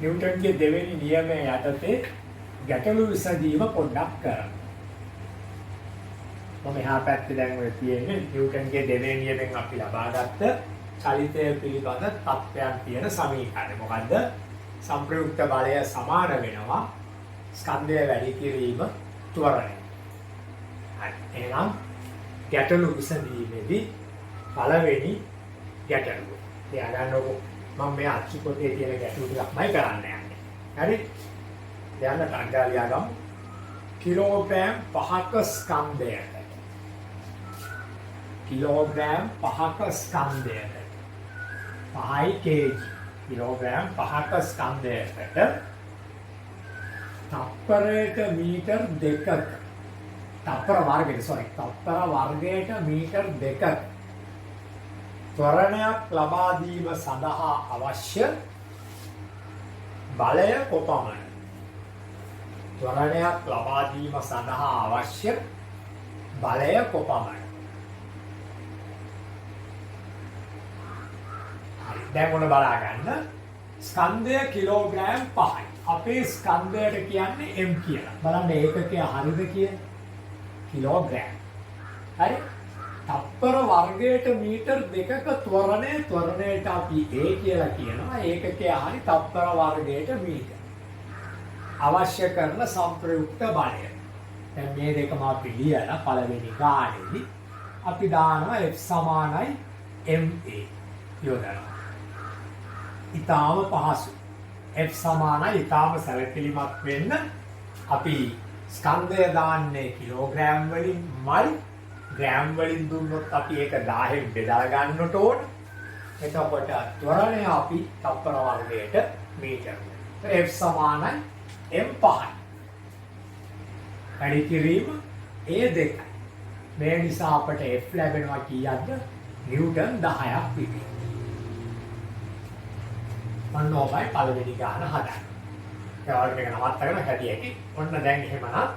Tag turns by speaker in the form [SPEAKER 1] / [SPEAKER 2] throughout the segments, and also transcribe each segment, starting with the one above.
[SPEAKER 1] නිව්ටන්ගේ දෙවෙනි නියමය යටතේ ගැටලු විසඳීම පොඩ්ඩක් කරමු. මම එහා පැත්තේ දැන් ඔය තියෙන්නේ නිව්ටන්ගේ දෙවෙනි නියමයෙන් අපි ලබාගත්ත චලිතය පිළිබඳ තත්ත්වයන් තියෙන සමීකරණය. මොකද්ද? සංප්‍රයුක්ත බලය සමාන වෙනවා ස්කන්ධය වැඩි කිරීම ත්වරණය. හරි. එහෙනම් ගැටලු විසඳීමේදී පළවෙනි ගැටලුව. තියාගන්නකො මම මේ අච්චු පොතේ තියෙන ගැටලු ටිකක්මයි කරන්න යන්නේ. හරි? දැන් ගණ්ඩාලියා ගමු. කිලෝග්‍රෑම් 5ක ස්කන්ධයකට කිලෝග්‍රෑම් 5ක ස්කන්ධයකට 5 kg කිලෝග්‍රෑම් 5ක ස්කන්ධයකට තප්පරයට මීටර් 2ක තප්පර වර්ගයට මීටර් 2ක ත්වරණයක් ලබා දීම සඳහා අවශ්‍ය බලය කොපමණයි? ත්වරණයක් ලබා දීම සඳහා අවශ්‍ය බලය කොපමණයි? හරි. දැන් මොන බලා ගන්න. ස්කන්ධය කිලෝග්‍රෑම් 5යි. අපේ ස්කන්ධයට කියන්නේ m කියලා. බලන්න ඒකකය හරිද කියලා. කිලෝග්‍රෑම්. හරි. තප්පර වර්ගයට මීටර් 2ක ත්වරණයට අපි a කියලා කියනවා. ඒකකය හරි තප්පර වර්ගයට මීටර. අවශ්‍ය කරන සංප්‍රයුක්ත බලය. දැන් මේ දෙකම අපි ලියලා පළවෙනි ගානේදී අපි දානවා F සමානයි MA යොදනවා. ඊටාම පහසු. F සමානයි ඊටාම සැලකිලිමත් වෙන්න අපි ස්කන්ධය දාන්නේ කිලෝග්‍රෑම් වලින්මයි. ග්‍රෑම් වලින් දුන්නොත් අපි ඒක 1000න් බෙදලා ගන්නට ඕන. එතකොට ත්වරණය අපි තප්පර වර්ගයට මීටර. F සමානයි M5යි. වැඩි කිරීම A2යි. මේ නිසා අපට F ලැබෙනවා කීයක්ද? නිව්ටන් 10ක් විදිහට. ඔන්න ඔබයි පළවෙනි ගාන හදන්න. ඒ වගේ එක නවත්තගෙන හැටියකි. ඔන්න දැන් එහෙමනම්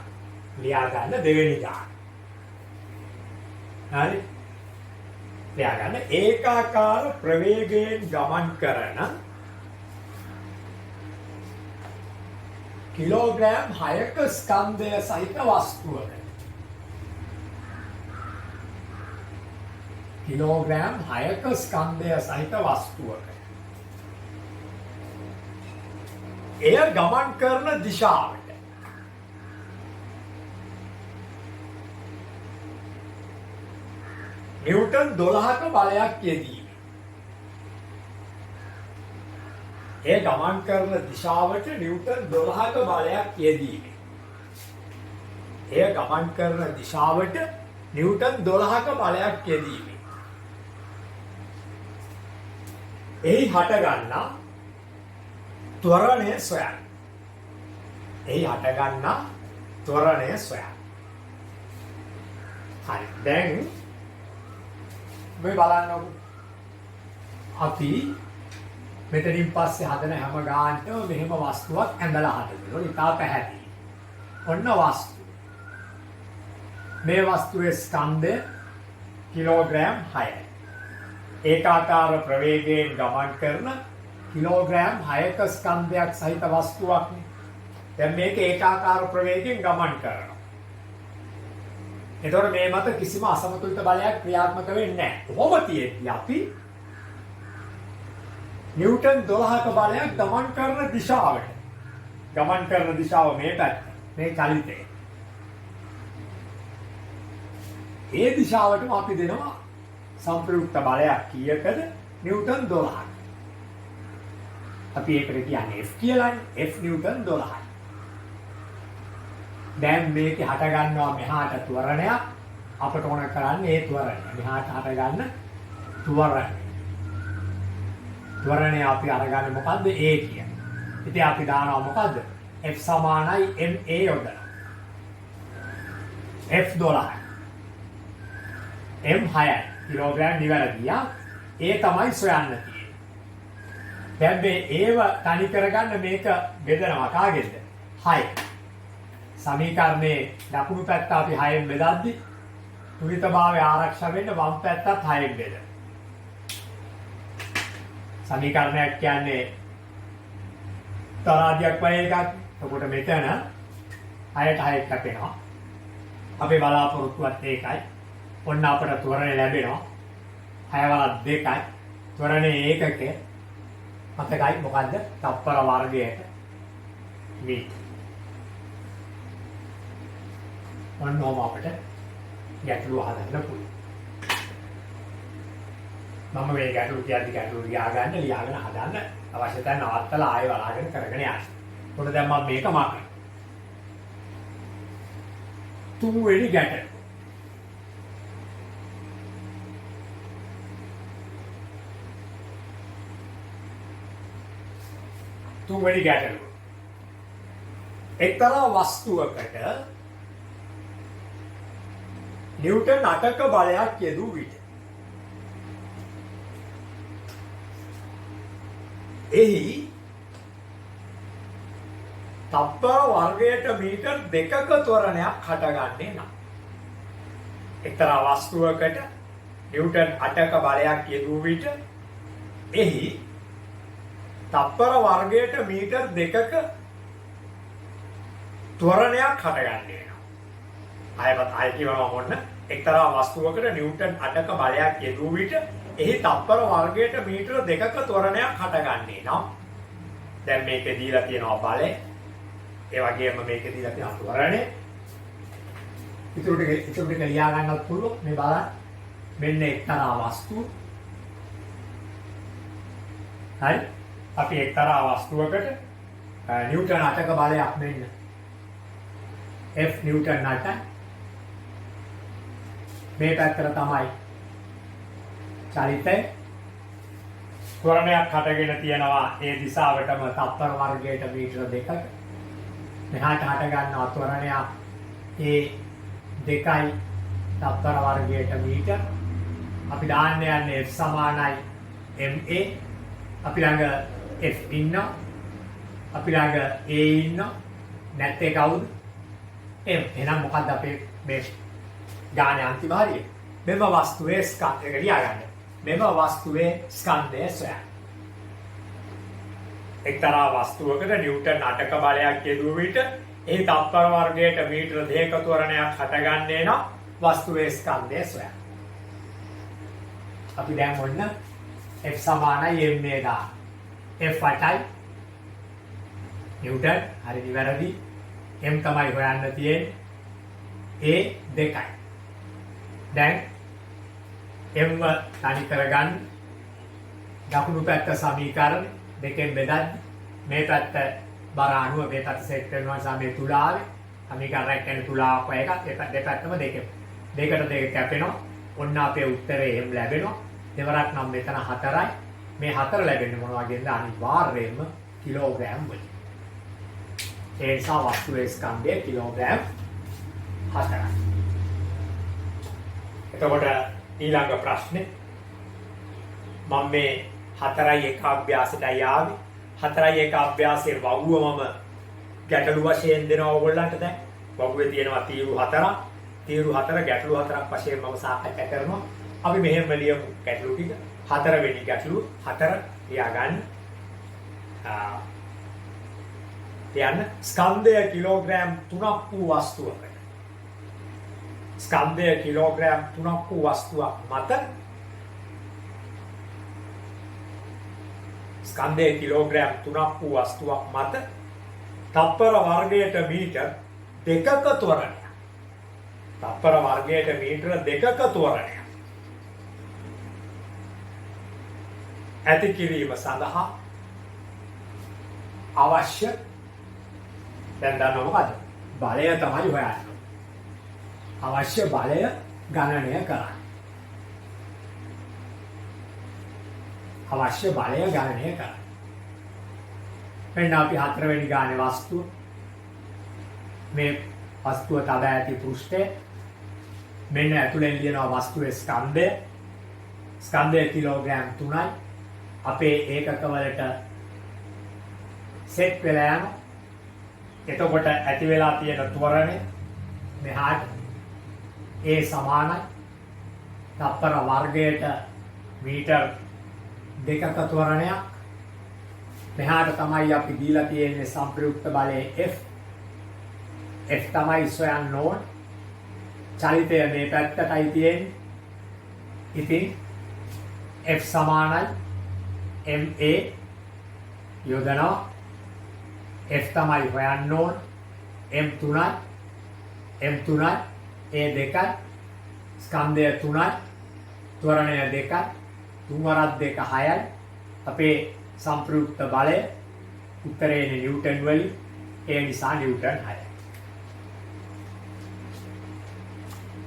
[SPEAKER 1] ලියා ගන්න දෙවෙනි ගාන. හරි. ලියා ගන්න ඒකාකාර ප්‍රවේගයෙන් ගමන් කරන කිලෝග්‍රෑම් 6ක ස්කන්ධය සහිත වස්තුවක කිලෝග්‍රෑම් 6ක ස්කන්ධය සහිත වස්තුවක එය ගමන් කරන දිශාවට නිව්ටන් 12ක බලයක් යෙදීම. ඒ ගමන් කරන දිශාවට නිව්ටන් 12ක බලයක් යෙදීම. එය ගමන් කරන දිශාවට නිව්ටන් 12ක බලයක් යෙදීම. එහි හටගන්නා ත්වරණය සොයන්න. එහි හටගන්නා ත්වරණය සොයන්න. හරි. දැන් මේ බලන්නකො. අපි මෙතනින් පස්සේ හදන හැම ගානටම මෙහෙම වස්තුවක් ඇඳලා හදනවා. ඒක ඉතා පැහැදිලි. ඔන්න වස්තු. මේ වස්තුවේ ස්කන්ධය කිලෝග්‍රෑම් 6යි. ඒකාකාර ප්‍රවේගයෙන් ගමන් කරන කිලෝග්‍රෑම් 6ක ස්කන්ධයක් සහිත වස්තුවක් නේ. දැන් මේක ඒකාකාර ප්‍රවේගයෙන් ගමන් කරනවා. එතකොට මේ මත කිසිම අසමතුලිත බලයක් ක්‍රියාත්මක වෙන්නේ නැහැ. කොහොම තියෙද්දි අපි නිව්ටන් 12ක බලයක් ගමන් කරන දිශාවට. ගමන් කරන දිශාව මේ පැත්ත. මේ චලිතය. ඒ දිශාවටම අපි දෙනවා සංප්‍රයුක්ත බලයක් කීයකද? නිව්ටන් 12ක්. අපි ඒකට කියන්නේ F කියලානේ. F නිව්ටන් 12යි. දැන් මේක හට ගන්නවා මෙහාට ත්වරණයක්. අපට ඕන කරන්නේ ඒ ත්වරණය. මෙහාට හට ගන්න ත්වරණය. ත්වරණය අපි අරගන්නේ මොකද්ද? A කියන්නේ. ඉතින් අපි දානවා මොකද්ද? F සමානයි MA යොදනවා. F 12යි. M 6යි. කිලෝග්‍රෑම් නිවැරදියා. ඒ තමයි සොයන්න තියෙන්නේ. දැන් මේ ඒව තනි කරගන්න මේක බෙදනවා කාගෙන්ද? 6. සමීකරණේ දකුණු පැත්ත අපි 6ෙන් බෙදද්දි තුලිතභාවය ආරක්ෂා වෙන්න වම් පැත්තත් 6ෙන් බෙදලා. සමීකරණයක් කියන්නේ තරාදියක් වගේ එකක්. එතකොට මෙතන 6ට 6ක් කැපෙනවා. අපේ බලාපොරොත්තුවත් ඒකයි. ඔන්න අපට ත්වරණය ලැබෙනවා. 6 වලක් 2යි. ත්වරණයේ ඒකකය මතකයි මොකද්ද? තප්පර වර්ගයට මීටර. ඔන්නෝම අපිට ගැටලුව හදන්න පුළුවන්. මම මේ ගැටලුව ලියාගන්න ලියාගෙන හදන්න අවශ්‍ය තැන් නවත්තලා ආයෙ බලාගෙන කරගෙන යන්න. මොකද දැන් මම මේක මාකරනවා. තුන්වෙනි ගැටලුව. තුන්වෙනි ගැටලුව. එක්තරා වස්තුවකට නිව්ටන් 8ක බලයක් යෙදූ විට එහි තප්පර වර්ගයට මීටර් 2ක ත්වරණයක් හටගන්නේ නම් එක්තරා වස්තුවකට නිව්ටන් 8ක බලයක් යෙදූ විට එහි තප්පර වර්ගයට මීටර් 2ක ත්වරණයක් හටගන්නේ නම් ආයෙ කියනවා මොන්න එක්තරා වස්තුවකට නිව්ටන් 8ක බලයක් යෙදූ විට එහි තප්පර වර්ගයට මීටර 2ක ත්වරණයක් හටගන්නේ නම් දැන් මේකේ දීලා තියෙනවා බලය ඒ වගේම මේකේ දීලා තියෙනවා ත්වරණය ඉතුරු ටික ලියා ගන්නත් පුළුවන් මේ බලන්න මෙන්න එක්තරා වස්තුව හරි අපි එක්තරා වස්තුවකට නිව්ටන් 8ක බලයක් මෙන්න F නිව්ටන් 8 මේ පැත්තට තමයි චලිතය ත්වරණයක් හටගෙන තියෙනවා ඒ දිශාවටම තප්පර වර්ගයට මීටර 2ක මෙහාට හට ගන්නවා ත්වරණයක් ඒ 2යි තප්පර වර්ගයට මීටර අපි දාන්න යන්නේ F සමානයි ma අපි ළඟ F ඉන්නවා අපි ළඟ a ඉන්නවා නැත්තේ කවුද m එහෙනම් මොකද්ද අපේ මේ ගානේ අන්තිම හරිය මෙම වස්තුවේ ස්කන්ධය ලියාගන්න මෙම වස්තුවේ ස්කන්ධය සොයන්න එක්තරා වස්තුවකට නිව්ටන් 8ක බලයක් යෙදුව විට එහි තප්පර වර්ගයට මීටර 2ක ත්වරණයක් හටගන්නේ නම් වස්තුවේ ස්කන්ධය සොයන්න අපි දැන් ඔන්න F සමානයි ma දාන්න F 8යි නිව්ටන් හරි නිවැරදි m තමයි හොයන්න තියෙන්නේ a 2යි දැන් m තනි කරගන්න දකුණු පැත්ත සමීකරණ දෙකෙන් බෙදන්න මේ පැත්ත බර අණුව මේ පැත්ත සෙට් කරනවා නිසා මේ තුලාවේ සමීකරණයක් කියන්නේ තුලාවක් වගේ එකක් දෙපැත්තම දෙකට දෙක කැපෙනවා ඔන්න අපේ උත්තරේ m ලැබෙනවා දෙවරක් නම් මෙතන 4යි මේ 4 ලැබෙන්නේ මොන වගේද අනිවාර්යයෙන්ම කිලෝග්‍රෑම් වලින් ඒ නිසා වස්තුවේ ස්කන්ධය කිලෝග්‍රෑම් 4යි එතකොට ඊළඟ ප්‍රශ්නේ මම මේ 4යි 1 අභ්‍යාසයටයි ආවේ 4යි 1 අභ්‍යාසයේ වගුව මම ගැටළු වශයෙන් දෙනවා ඔයගොල්ලන්ට දැන් වගුවේ තියෙනවා තීරු 4ක් තීරු 4 ගැටළු 4ක් වශයෙන් මම සාකච්ඡා කරනවා අපි මෙහෙම ලියමු ගැටළු ටික 4 වෙනි ගැටළු 4 ලියාගන්න යන්න ස්කන්ධය කිලෝග්‍රෑම් 3ක් වූ වස්තුවකට ස්කන්ධය කිලෝග්‍රෑම් 3ක් වූ වස්තුවක් මත ස්කන්ධය කිලෝග්‍රෑම් 3ක් වූ වස්තුවක් මත තප්පර වර්ගයට මීටර් 2ක ත්වරණයක් තප්පර වර්ගයට මීටර 2ක ත්වරණයක් ඇති කිරීම සඳහා අවශ්‍ය දැන් දන්නව මොකද බලය තමයි හොයන්නේ අවශ්‍ය බලය ගණනය කරන්න අවශ්‍ය බලය ගණනය කරන්න මෙන්න අපි 4 වෙනි ගානේ වස්තුව මේ වස්තුව තබා ඇති පෘෂ්ඨය මෙන්න ඇතුලෙන් ලියනවා වස්තුවේ ස්කන්ධය කිලෝග්‍රෑම් 3යි අපේ ඒකක වලට සෙට් වෙලා යනවා එතකොට ඇති වෙලා තියෙන ත්වරණය මෙහාට ඒ සමානයි තප්පර වර්ගයට මීටර් 2ක ත්වරණයක් මෙහාට තමයි අපි දීලා තියෙන්නේ සංප්‍රයුක්ත බලය F. F තමයි සොයන්න ඕන. චලිතය මේ පැත්තටයි තියෙන්නේ. ඉතින් F සමානයි MA යොදනවා. F තමයි හොයන්න ඕන. M3යි A2යි ස්කන්ධය 3යි ත්වරණය 2යි 3 වරක් 2 6යි අපේ සංප්‍රයුක්ත බලය උත්තරේ නිව්ටන් වලින් ඒ නිසා නිව්ටන් 6යි.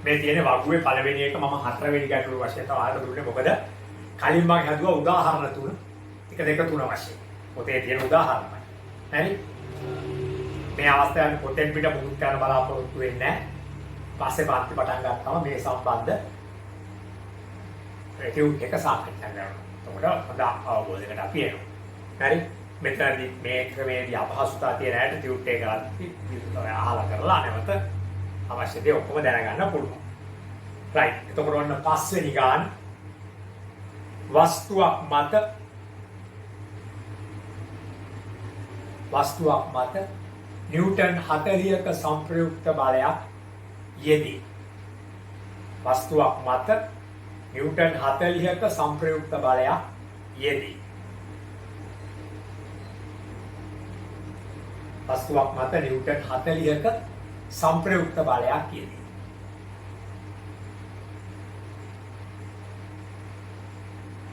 [SPEAKER 1] මේ තියෙන වගුවේ පළවෙනි එක මම හතරවෙනි ගැටලුව වශයෙන් තමයි ආයෙත් දුන්නේ. මොකද කලින් මම හදුවා උදාහරණ තුන 1 2 3 වශයෙන්. පොතේ තියෙන උදාහරණයි. හරි? මේ අවස්ථාවේ පොතෙන් පිට මුකුත් කරන්න බලාපොරොත්තු වෙන්නේ නැහැ. පස්සේ පාත්‍රි පටන් ගත්තාම මේ සම්බන්ධ ටියුට් එක සාකච්ඡා කරනවා. එතකොට හොඳ අවබෝධයකට අපි එනවා. හරි? මෙතනදී මේ ක්‍රමයේදී අපහසුතාව තියෙන ඇයට ටියුට් එක ගන්න අහලා කරලා නැවත අවශ්‍ය දේ ඔක්කොම දැනගන්න පුළුවන්. රයිට්. එතකොට ඔන්න පස්වෙනි ගාන වස්තුවක් මත නිව්ටන් 40ක සංප්‍රයුක්ත බලයක් යෙදී. වස්තුවක් මත නිව්ටන් 40ක සංප්‍රයුක්ත බලයක් යෙදී. වස්තුවක් මත නිව්ටන් 40ක සංප්‍රයුක්ත බලයක් යෙදී.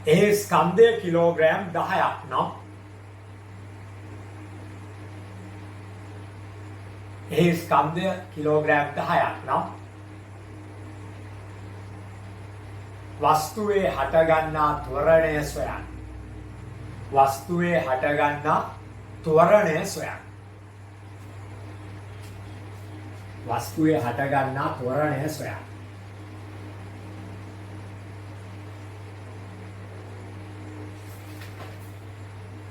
[SPEAKER 1] ඒ ස්කන්ධය කිලෝග්‍රෑම් 10ක් නම් වස්තුවේ හටගන්නා ත්වරණය සොයන්න.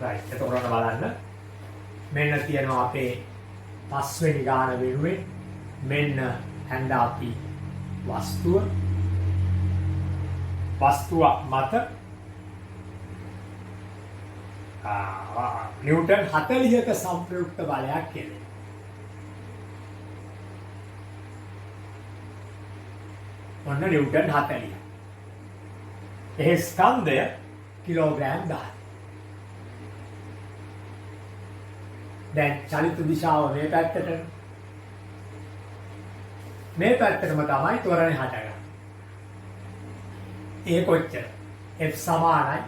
[SPEAKER 1] right. එතකොට බලන්න මෙන්න තියෙනවා අපේ පස්වෙනි ගාන වෙනුවෙන් මෙන්න හැන්දාපි වස්තුවක් මත නිව්ටන් 40ක සංප්‍රයුක්ත බලයක් යෙදේ. ඔන්න නිව්ටන් 40. ඒ ස්කන්ධය කිලෝග්‍රෑම් 10. දැන් චලිත දිශාව මේ පැත්තට. මේ පැත්තටම තමයි ත්වරණය හටගන්නේ. ඒ කොච්චර? F සමානයි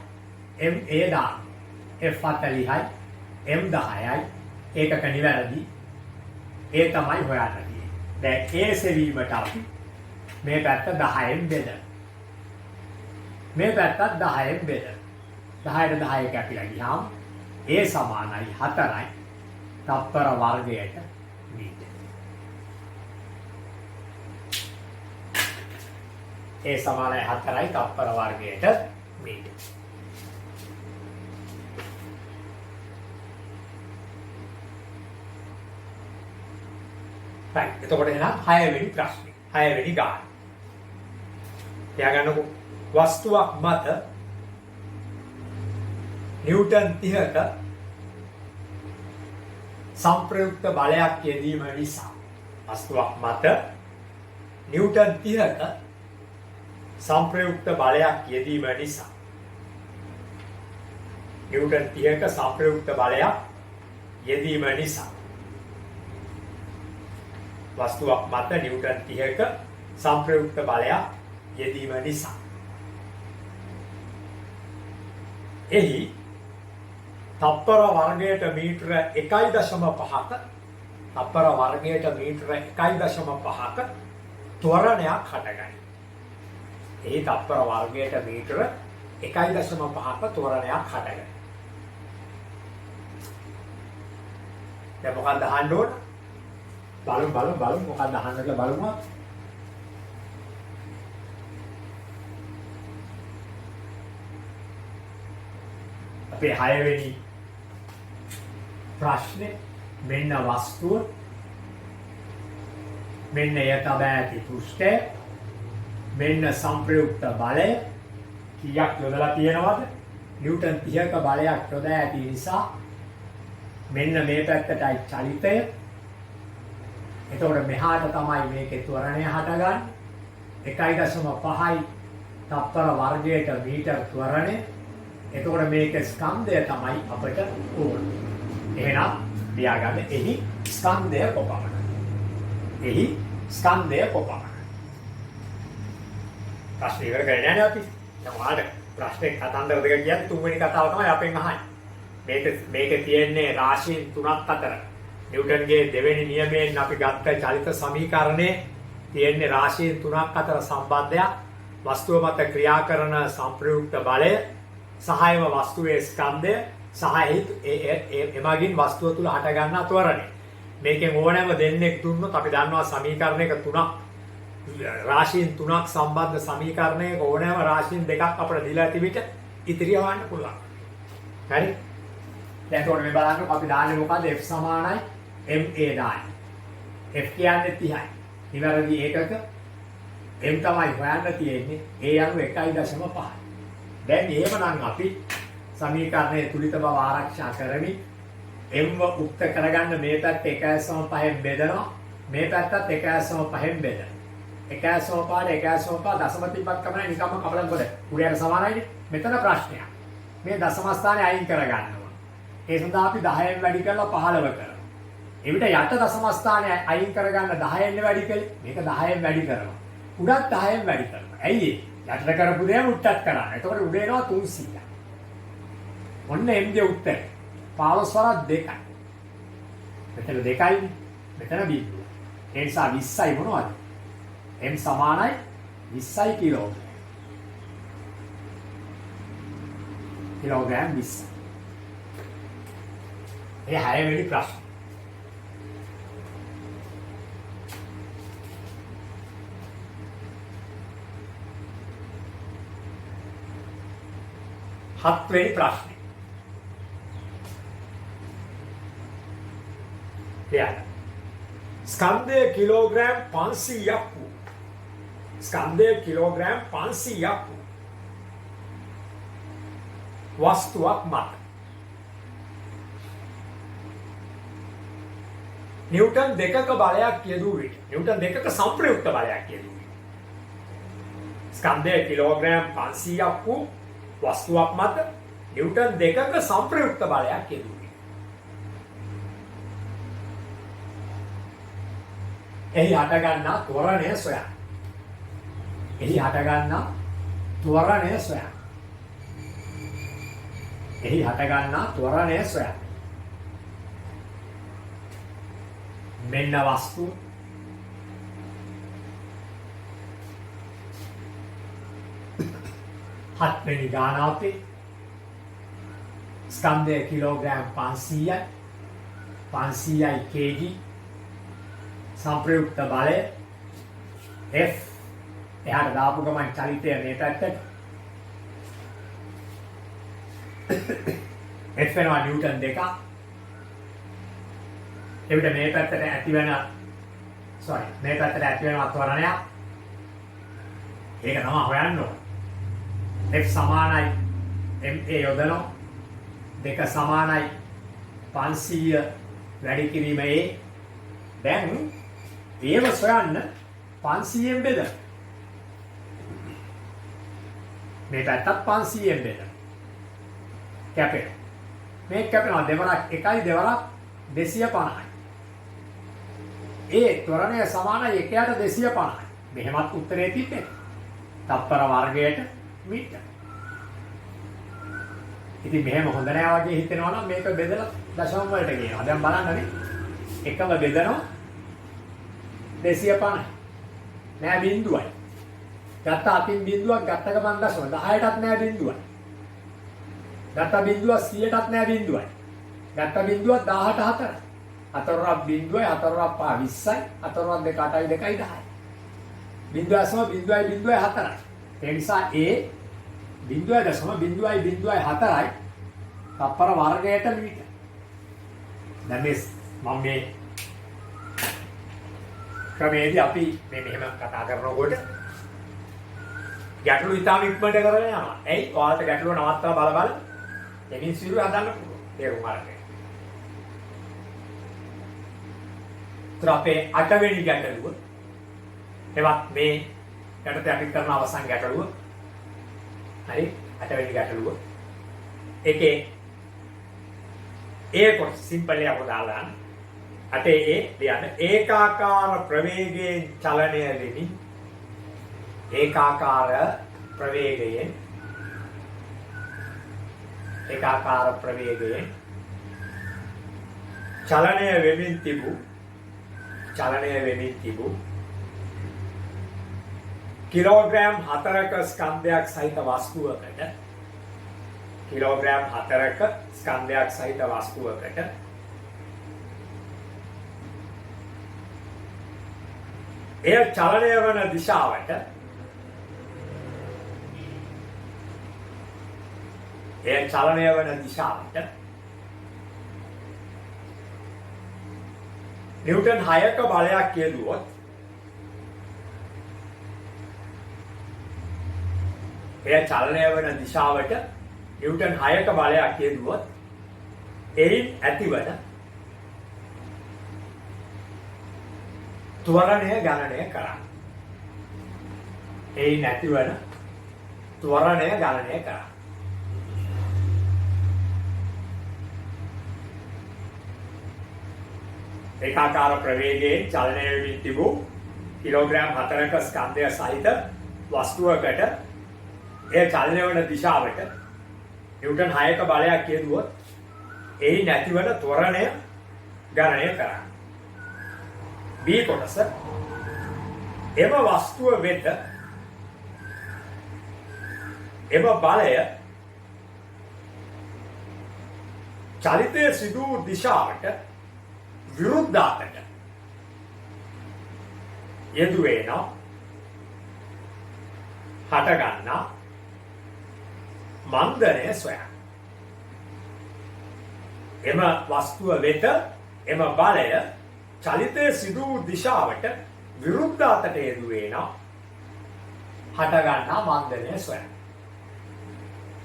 [SPEAKER 1] MA දාන්න. F 40යි M 10යි ඒකක නිවැරදි. ඒ තමයි හොයන්න තියෙන්නේ. දැන් A සෙවීමට අපි මේ පැත්ත 10න් බෙදමු. මේ පැත්තත් 10න් බෙදමු. 10ට 10 කැපිලා ගියාම A සමානයි 4යි තප්පර වර්ගයට මීටර. A සමානයි 4යි තප්පර වර්ගයට මීටර. right. එතකොට එහෙනම් 6 වෙනි ප්‍රශ්නේ. 6 වෙනි ගාන. තියාගන්නකො වස්තුවක් මත නිව්ටන් 30ක සංප්‍රයුක්ත බලයක් යෙදීම නිසා වස්තුවක් මත නිව්ටන් 30ක සංප්‍රයුක්ත බලයක් යෙදීම නිසා නිව්ටන් 30ක සංප්‍රයුක්ත බලයක් යෙදීම නිසා වස්තුවක් මත නිව්ටන් 30ක සංප්‍රයුක්ත බලයක් යෙදීම නිසා එහි තප්පර වර්ගයට මීටර 1.5ක තප්පර වර්ගයට මීටර 1.5ක ත්වරණයක් හටගනී. එහි තප්පර වර්ගයට මීටර 1.5ක ත්වරණයක් හටගනී. දැන් මොකක්ද අහන්න ඕන? බලමු මොකක්ද අහන්න කියලා බලමු. අපේ 6 වෙනි ප්‍රශ්නේ මෙන්න වස්තුව මෙන්න එය තබා ඇති පෘෂ්ඨය මෙන්න සංප්‍රයුක්ත බලය කීයක් යොදලා තියෙනවද? නිව්ටන් 30ක බලයක් යොදා ඇති නිසා මෙන්න මේ පැත්තටයි චලිතය. එතකොට මෙහාට තමයි මේකේ ත්වරණය හටගන්නේ. 1.5යි තප්පර වර්ගයට මීටර ත්වරණය. එතකොට මේකේ ස්කන්ධය තමයි අපිට ඕනේ. එහෙනම් ලියාගන්න එහි ස්කන්ධය කොපමණයි? එහි ස්කන්ධය කොපමණයි? ප්‍රශ්නේ ඉවර කරගෙන යන්නේ අපි. දැන් ඔයාලට ප්‍රශ්නේ කතන්දර දෙක කියන්නේ තුන්වෙනි කතාව තමයි අපෙන් අහන්නේ. මේකේ තියෙන්නේ රාශීන් තුනක් අතර. නිව්ටන්ගේ දෙවෙනි නියමයෙන් අපි ගත්ත චලිත සමීකරණයේ තියෙන්නේ රාශීන් තුනක් අතර සම්බන්ධයක්. වස්තුව මත ක්‍රියා කරන සංප්‍රයුක්ත බලය සහ එම වස්තුවේ ස්කන්ධය සහ එමගින් වස්තුව තුල හට ගන්නා ත්වරණය. මේකෙන් ඕනෑම දෙන්නෙක් දුන්නොත් අපි දන්නවා සමීකරණයක තුනක් රාශීන් තුනක් සම්බන්ධ සමීකරණයක ඕනෑම රාශීන් දෙකක් අපිට දීලා ඇති විට ඉතිරිය හොයන්න පුළුවන්. හරි? දැන් ඒකට මේ බලන්න අපි දාන්නේ මොකද්ද? F සමානයි MA දාන්නේ. F කියන්නේ 30යි. නිවැරදි ඒකක M තමයි හොයන්න තියෙන්නේ. A අනුව 1.5. දැන් එහෙමනම් අපි සමීකරණයේ තුලිත බව ආරක්ෂා කරමින් M උක්ත කරගන්න මේ පැත්ත 1.5න් බෙදනවා. මේ පැත්තත් 1.5න් බෙදනවා. 1.5 දශම තිබ්බත් කමයි නිකම්ම කපලා ගොඩ. උඩයට සමානයිනේ. මෙතන ප්‍රශ්නයක්. මේ දශම ස්ථානේ අයින් කරගන්නවා. ඒ සඳහා අපි 10න් වැඩි කරලා 15 කරනවා. එවිට යට දශම ස්ථානේ අයින් කරගන්න 10න් වැඩි කළේ. මේක 10න් වැඩි කරනවා. උඩත් 10න් වැඩි කරනවා. ඇයි ඒ? යටට කරපු දේ උඩට කරන්න. එතකොට උඩ එනවා 300. ඔන්න M ගේ උත්තරය. 15 වරක් 2යි. මෙතන 2යි. මෙතන බිඳුව. ඒ නිසා 20යි මොනවද? M සමානයි 20යි කිලෝග්‍රෑම්. කිලෝග්‍රෑම් 20. ඒ 6 වෙනි ප්‍රශ්න. හත්වෙනි ප්‍රශ්නේ. එයාට ස්කන්ධය කිලෝග්‍රෑම් 500ක් වූ ස්කන්ධය කිලෝග්‍රෑම් 500ක් වූ වස්තුවක් මත නිව්ටන් දෙකක බලයක් යෙදූ විට නිව්ටන් දෙකක සංප්‍රයුක්ත බලයක් යෙදූ විට ස්කන්ධය කිලෝග්‍රෑම් 500ක් වූ වස්තුවක් මත නිව්ටන් දෙකක සංප්‍රයුක්ත බලයක් යෙදූ විට එහි හටගන්නා ත්වරණය සොයන්න. එහි හටගන්නා ත්වරණය සොයන්න. එහි හටගන්නා ත්වරණය සොයන්න. මෙන්න වස්තු හත්වෙනි ගාන අපේ ස්කන්ධය කිලෝග්‍රෑම් 500යි 500යි kg සංප්‍රයුක්ත බලය F එහාට දාපු ගමන් චලිතය මේ පැත්තට F වෙනවා නිව්ටන් 2ක් එවිට මේ පැත්තට ඇති වෙන ත්වරණයක් ඒක තමයි හොයන්න ඕන F සමානයි MA යොදනවා 2 සමානයි 500 වැඩි කිරීම A දැන් ඒව සොයන්න 500න් බෙදන්න. මේ පැත්තත් 500න් බෙදන්න. කැපෙනවා. මේක කැපෙනවා දෙවරක් 1යි දෙවරක් 250යි. ඒ ත්වරණය සමානයි 1ට 250යි. මෙහෙමත් උත්තරේ තිබෙන්නේ. තප්පර වර්ගයට මීටර. ඉතින් මෙහෙම හොඳ නෑ වගේ හිතෙනවා නම් මේක බෙදලා දශම වලට ගේනවා. දැන් බලන්න එකම බෙදනවා 250යි. නෑ බිඳුවයි. ගත්ත අතින් බිඳුවක් ගත්ත ගමන් දශම 10ටත් නෑ බිඳුවයි. ගත්ත බිඳුව 100ටත් නෑ බිඳුවයි. ගත්ත බිඳුව 18 4යි. හතරක් බිඳුවයි හතරක් පහ 20යි හතරක් දෙක 8යි 2යි 10යි. බිඳුව සම බිඳුවයි 4යි. ඒ නිසා A බිඳුවයි දශම බිඳුවයි 4යි තප්පර වර්ගයට මීටර. දැන් මම මේ ක්‍රමයේදී අපි මෙහෙම කතා කරනකොට ගැටලු ඉතාම ඉක්මනට කරගෙන යනවා. එයි ඔයාලට ගැටලුව නවත්තලා බල එමින් සිරු හදන්න පුළුවන්. තේරුම් ගන්න. ඒතර අපේ 8 වෙනි ගැටලුව එවත් මේ යටතේ අපි කරන අවසන් ගැටලුව. හරි 8 වෙනි ගැටලුව. ඒකේ ඒ කොටස සිම්පල් එකක් දාලා 8 ලියන්න ඒකාකාර ප්‍රවේගයෙන් චලනය වෙමින් ඒකාකාර ප්‍රවේගයෙන් චලනය වෙමින් තිබූ කිලෝග්‍රෑම් 4ක ස්කන්ධයක් සහිත වස්තුවකට එය චලනය වන දිශාවට නිව්ටන් 6ක බලයක් යෙදුවොත් එයින් ඇතිවන ත්වරණය ගණනය කරන්න. ඒකාකාර ප්‍රවේගයෙන් චලනය වෙමින් තිබූ කිලෝග්‍රෑම් 4ක ස්කන්ධය සහිත වස්තුවකට එය චලනය වන දිශාවට නිව්ටන් 6ක බලයක් යෙදුවොත් එයින් ඇතිවන ත්වරණය ගණනය කරන්න. B කොටස එම වස්තුව වෙත එම බලය චලිතය සිදු වූ දිශාවට විරුද්ධ අතට යෙදුවේ නම් හටගන්නා මන්දනය සොයන්න. එම වස්තුව වෙත එම බලය චලිතය සිදු වූ දිශාවට විරුද්ධ අතට යෙදුවේ නම් හටගන්නා මන්දනය සොයන්න.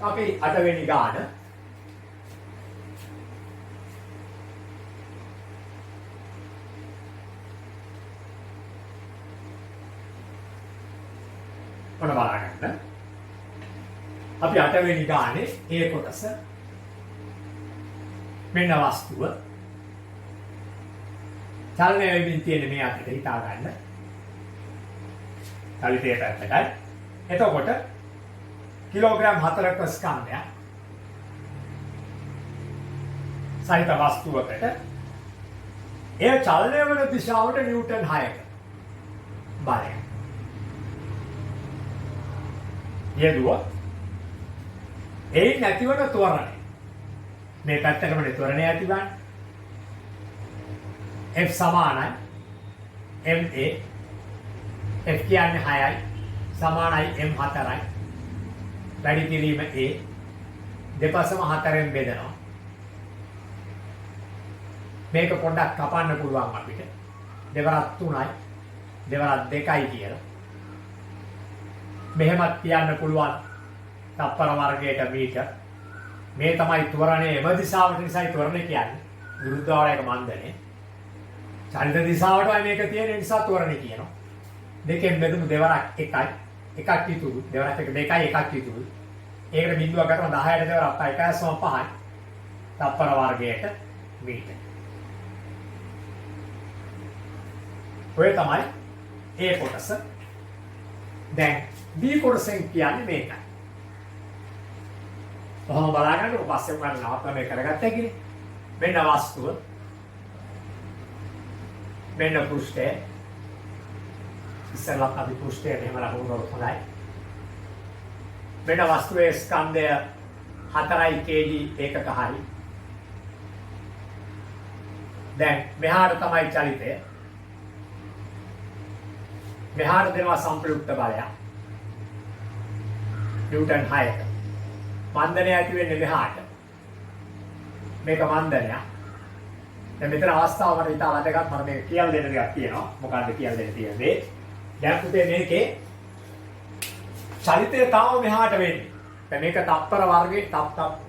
[SPEAKER 1] අපි 8 වෙනි ගාන මොන බලන්න. අපි 8 වෙනි ගානේ ඒ කොටස මෙන්න වස්තුව චලනය වෙමින් තියෙන මේ අතට හිතා ගන්න. චලිතයේ පැත්තටයි. එතකොට කිලෝග්‍රෑම් 4ක ස්කන්ධයක් සහිත වස්තුවකට එය චලනය වන දිශාවට නිව්ටන් 6ක බලය යෙදුවොත් එයින් ඇතිවන ත්වරණය මේ පැත්තටම ත්වරණය ඇතිවන්නේ F සමානයි ma F කියන්නේ 6යි සමානයි m4යි වැඩි කිරීම a දෙපසම 4ෙන් බෙදනවා. මේක පොඩ්ඩක් කපන්න පුළුවන් අපිට. දෙවරක් 3යි දෙවරක් 2යි කියලා. මෙහෙමත් කියන්න පුළුවන් තප්පර වර්ගයට මීටර. මේ තමයි ත්වරණය එම දිශාවට නිසායි ත්වරණය කියන්නේ. විරුද්ධාවරයක මන්දනේ. චලිත දිශාවටයි මේක තියෙන නිසා ත්වරණය කියනවා. දෙකෙන් බෙදුණු දෙවරක් 1යි. එකක් ඉතුරු. දෙවරක් 1 2යි එකක් ඉතුරු. ඒකට බිඳුවක් ගන්න 10ට දෙවරක් 1.5යි. තප්පර වර්ගයට මීටර. ඔය තමයි A කොටස. දැන් B කොටසෙන් කියන්නේ මේකයි. කොහොම බලාගන්නකො පස්සේ මම නවත්වලා මේ කරගත්තා කියන්නේ. මෙන්න වස්තුව. මෙන්න පෘෂ්ඨය. ඉස්සරලත් අපි පෘෂ්ඨය මෙහෙම ලකුණු හොඳයි. මෙන්න වස්තුවේ ස්කන්ධය 4යි kg ඒකක හරි. දැන් මෙහාට තමයි චලිතය. මෙහාට දෙනවා සම්ප්‍රයුක්ත බලයක්. නිව්ටන් 6ක. මන්දනය ඇති වෙන්නේ මෙහාට. මේක මන්දනයක්. දැන් මෙතන අවස්ථාව මට ඉතාල වැදගත්. මම මේක කියලා දෙන්න දෙයක් තියෙනවා. මොකක්ද කියලා දෙන්න තියෙන්නේ? දැන් පුතේ මේකේ චලිතය තාම මෙහාට වෙන්නේ. දැන් මේක තප්පර වර්ගයේ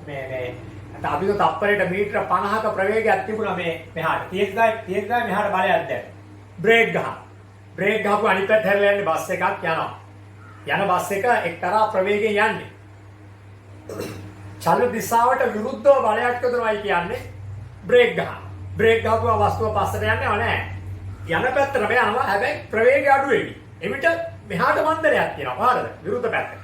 [SPEAKER 1] මේ අපි තප්පරයට මීටර 50ක ප්‍රවේගයක් තිබුණා මේ මෙහාට. 30යි මෙහාට බලයක් දැන්. බ්‍රේක් ගහන. බ්‍රේක් ගහපු අනිත් පැත්ත හැරලා යන්නේ බස් එකක් යනවා. යන බස් එක එක්තරා ප්‍රවේගයෙන් යන්නේ. චලන දිශාවට විරුද්ධව බලයක් යොදනවායි කියන්නේ බ්‍රේක් ගහන. බ්‍රේක් ගහපුවා වස්තුව පස්සට යන්නේ නැහැ. යන පැත්තට යනවා හැබැයි ප්‍රවේගය අඩු වෙවි. එවිට මෙහාට මන්දරයක් තියෙනවා. පාරද විරුද්ධ පැත්තට.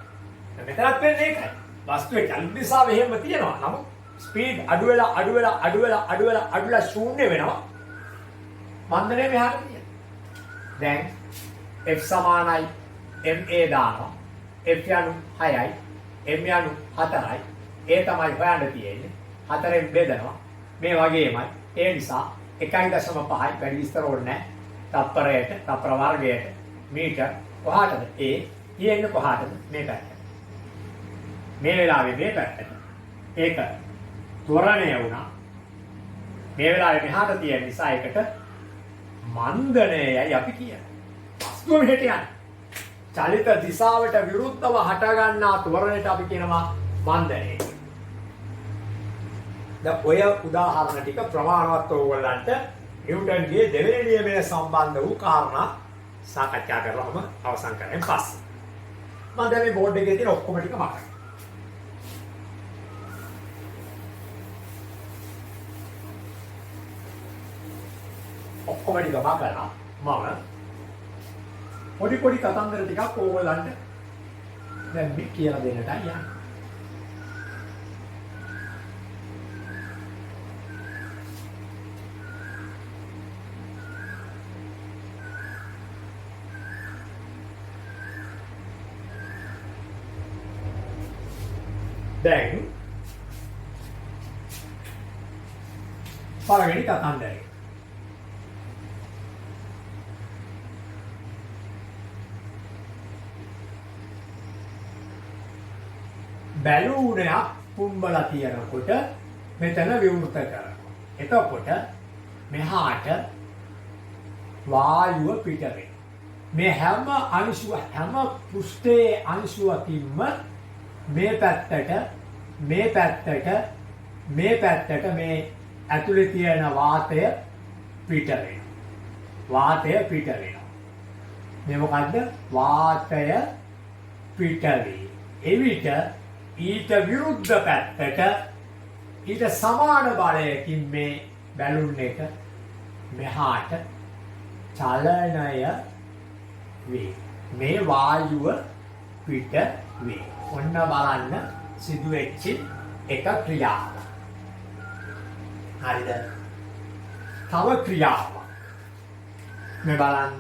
[SPEAKER 1] මෙතනත් වෙන්නේ ඒකයි. වස්තුවේ චලන දිශාව එහෙම තියෙනවා. නමුත් ස්පීඩ් අඩු වෙලා ශූන්‍ය වෙනවා. මන්දරේ මෙහාට තියෙනවා. දැන් F සමානයි MA දානවා. F යනු 6යි. M යනු 4යි. ඒ තමයි හොයන්න තියෙන්නේ. 4ෙන් බෙදනවා. මේ වගේමයි. ඒ නිසා 1.5යි වැඩි විස්තර ඕනේ නැහැ. තප්පරයට, තප්පර වර්ගයට, මීටර කොහාටද? තියෙන්නේ කොහාටද? මේ පැත්තට. මේ වෙලාවේ මේ පැත්තට. ඒක ත්වරණය වුණා. මේ වෙලාවේ මෙහාට තියෙන නිසා ඒකට මන්දනයයි අපි කියන්නේ. වස්තුව මෙහෙට යන්නේ. චලිත දිශාවට විරුද්ධව හට ගන්නා ත්වරණයට අපි කියනවා මන්දනය. දැන් ඔය උදාහරණ ටික ප්‍රමාණවත් ඕගොල්ලන්ට නිව්ටන්ගේ දෙවෙනි නියමය සම්බන්ධ වූ කාරණා සාකච්ඡා කරලාම අවසන් කරගෙන පස්සේ මම දැන් මේ බෝඩ් එකේ තියෙන ඔක්කොම ටික මතකයි. ඔක්කොම ටික මතකලා මම පොඩි කතන්දර ටිකක් ඕගොල්ලන්ට දැන් මේ කියලා දෙන්නට යන්නේ. දැන් පළවෙනි කතන්දරේ බැලූනයක් පුම්බලා තියනකොට මෙතන විවෘත කරනවා. එතකොට මෙහාට වායුව පිට වෙනවා. මේ හැම පෘෂ්ඨයේ අංශුවකින්ම මේ පැත්තට මේ ඇතුලේ තියෙන වාතය පිට වෙනවා. වාතය පිට වෙනවා. මේ මොකද්ද? වාතය පිට වේ. එවිට ඊට විරුද්ධ පැත්තට ඊට සමාන බලයකින් මේ බැලුන් එක මෙහාට චලනය වේ. මේ වායුව පිට වේ. ඔන්න බලන්න සිදුවෙච්ච එක ක්‍රියාවක්. හරිද? තව ක්‍රියාවක්. මේ බලන්න.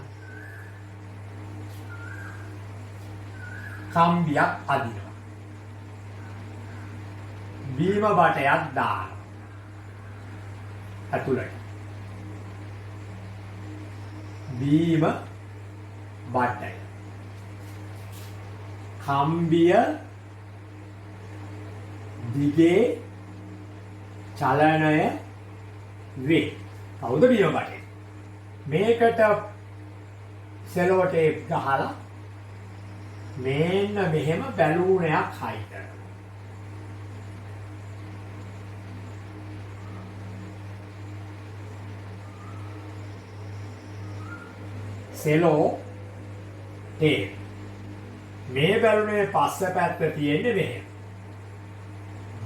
[SPEAKER 1] කම්බියක් අදිනවා. බීම බටයක් දානවා. ඇතුළට. බීම බටය. කම්බිය දිගේ චලනය වේ. කවුද බීම බටේ? මේකට සෙලෝ ටේප් ගහලා මෙන්න මෙහෙම බැලූනයක් හයි කරනවා. Cello tape. මේ බැලුනේ පස්ස පැත්ත තියෙන්නේ මෙහෙම.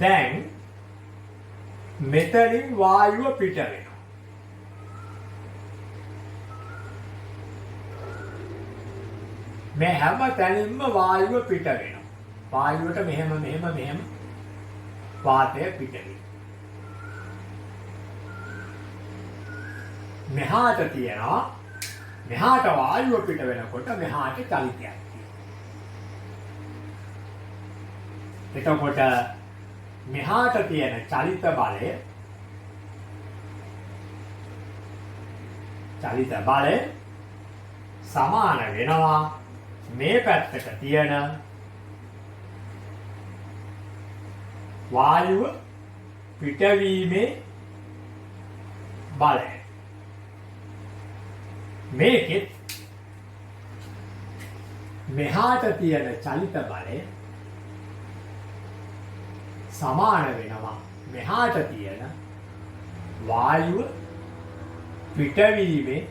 [SPEAKER 1] දැන් මෙතනින් වායුව පිට වෙනවා. මේ හැම තැනින්ම වායුව පිට වෙනවා. වායුවට මෙහෙම වාතය පිට වෙනවා. මෙහාට තියෙනවා මෙහාට වායුව පිට වෙනකොට මෙහාට චලිතයක් තියෙනවා. එතකොට මෙහාට තියෙන චලිත බලය සමාන වෙනවා මේ පැත්තට තියෙන වායුව පිටවීමේ බලය. මේකෙත් මෙහාට තියෙන චලිත බලය සමාන වෙනවා මෙහාට තියෙන වායුව පිටවීමේ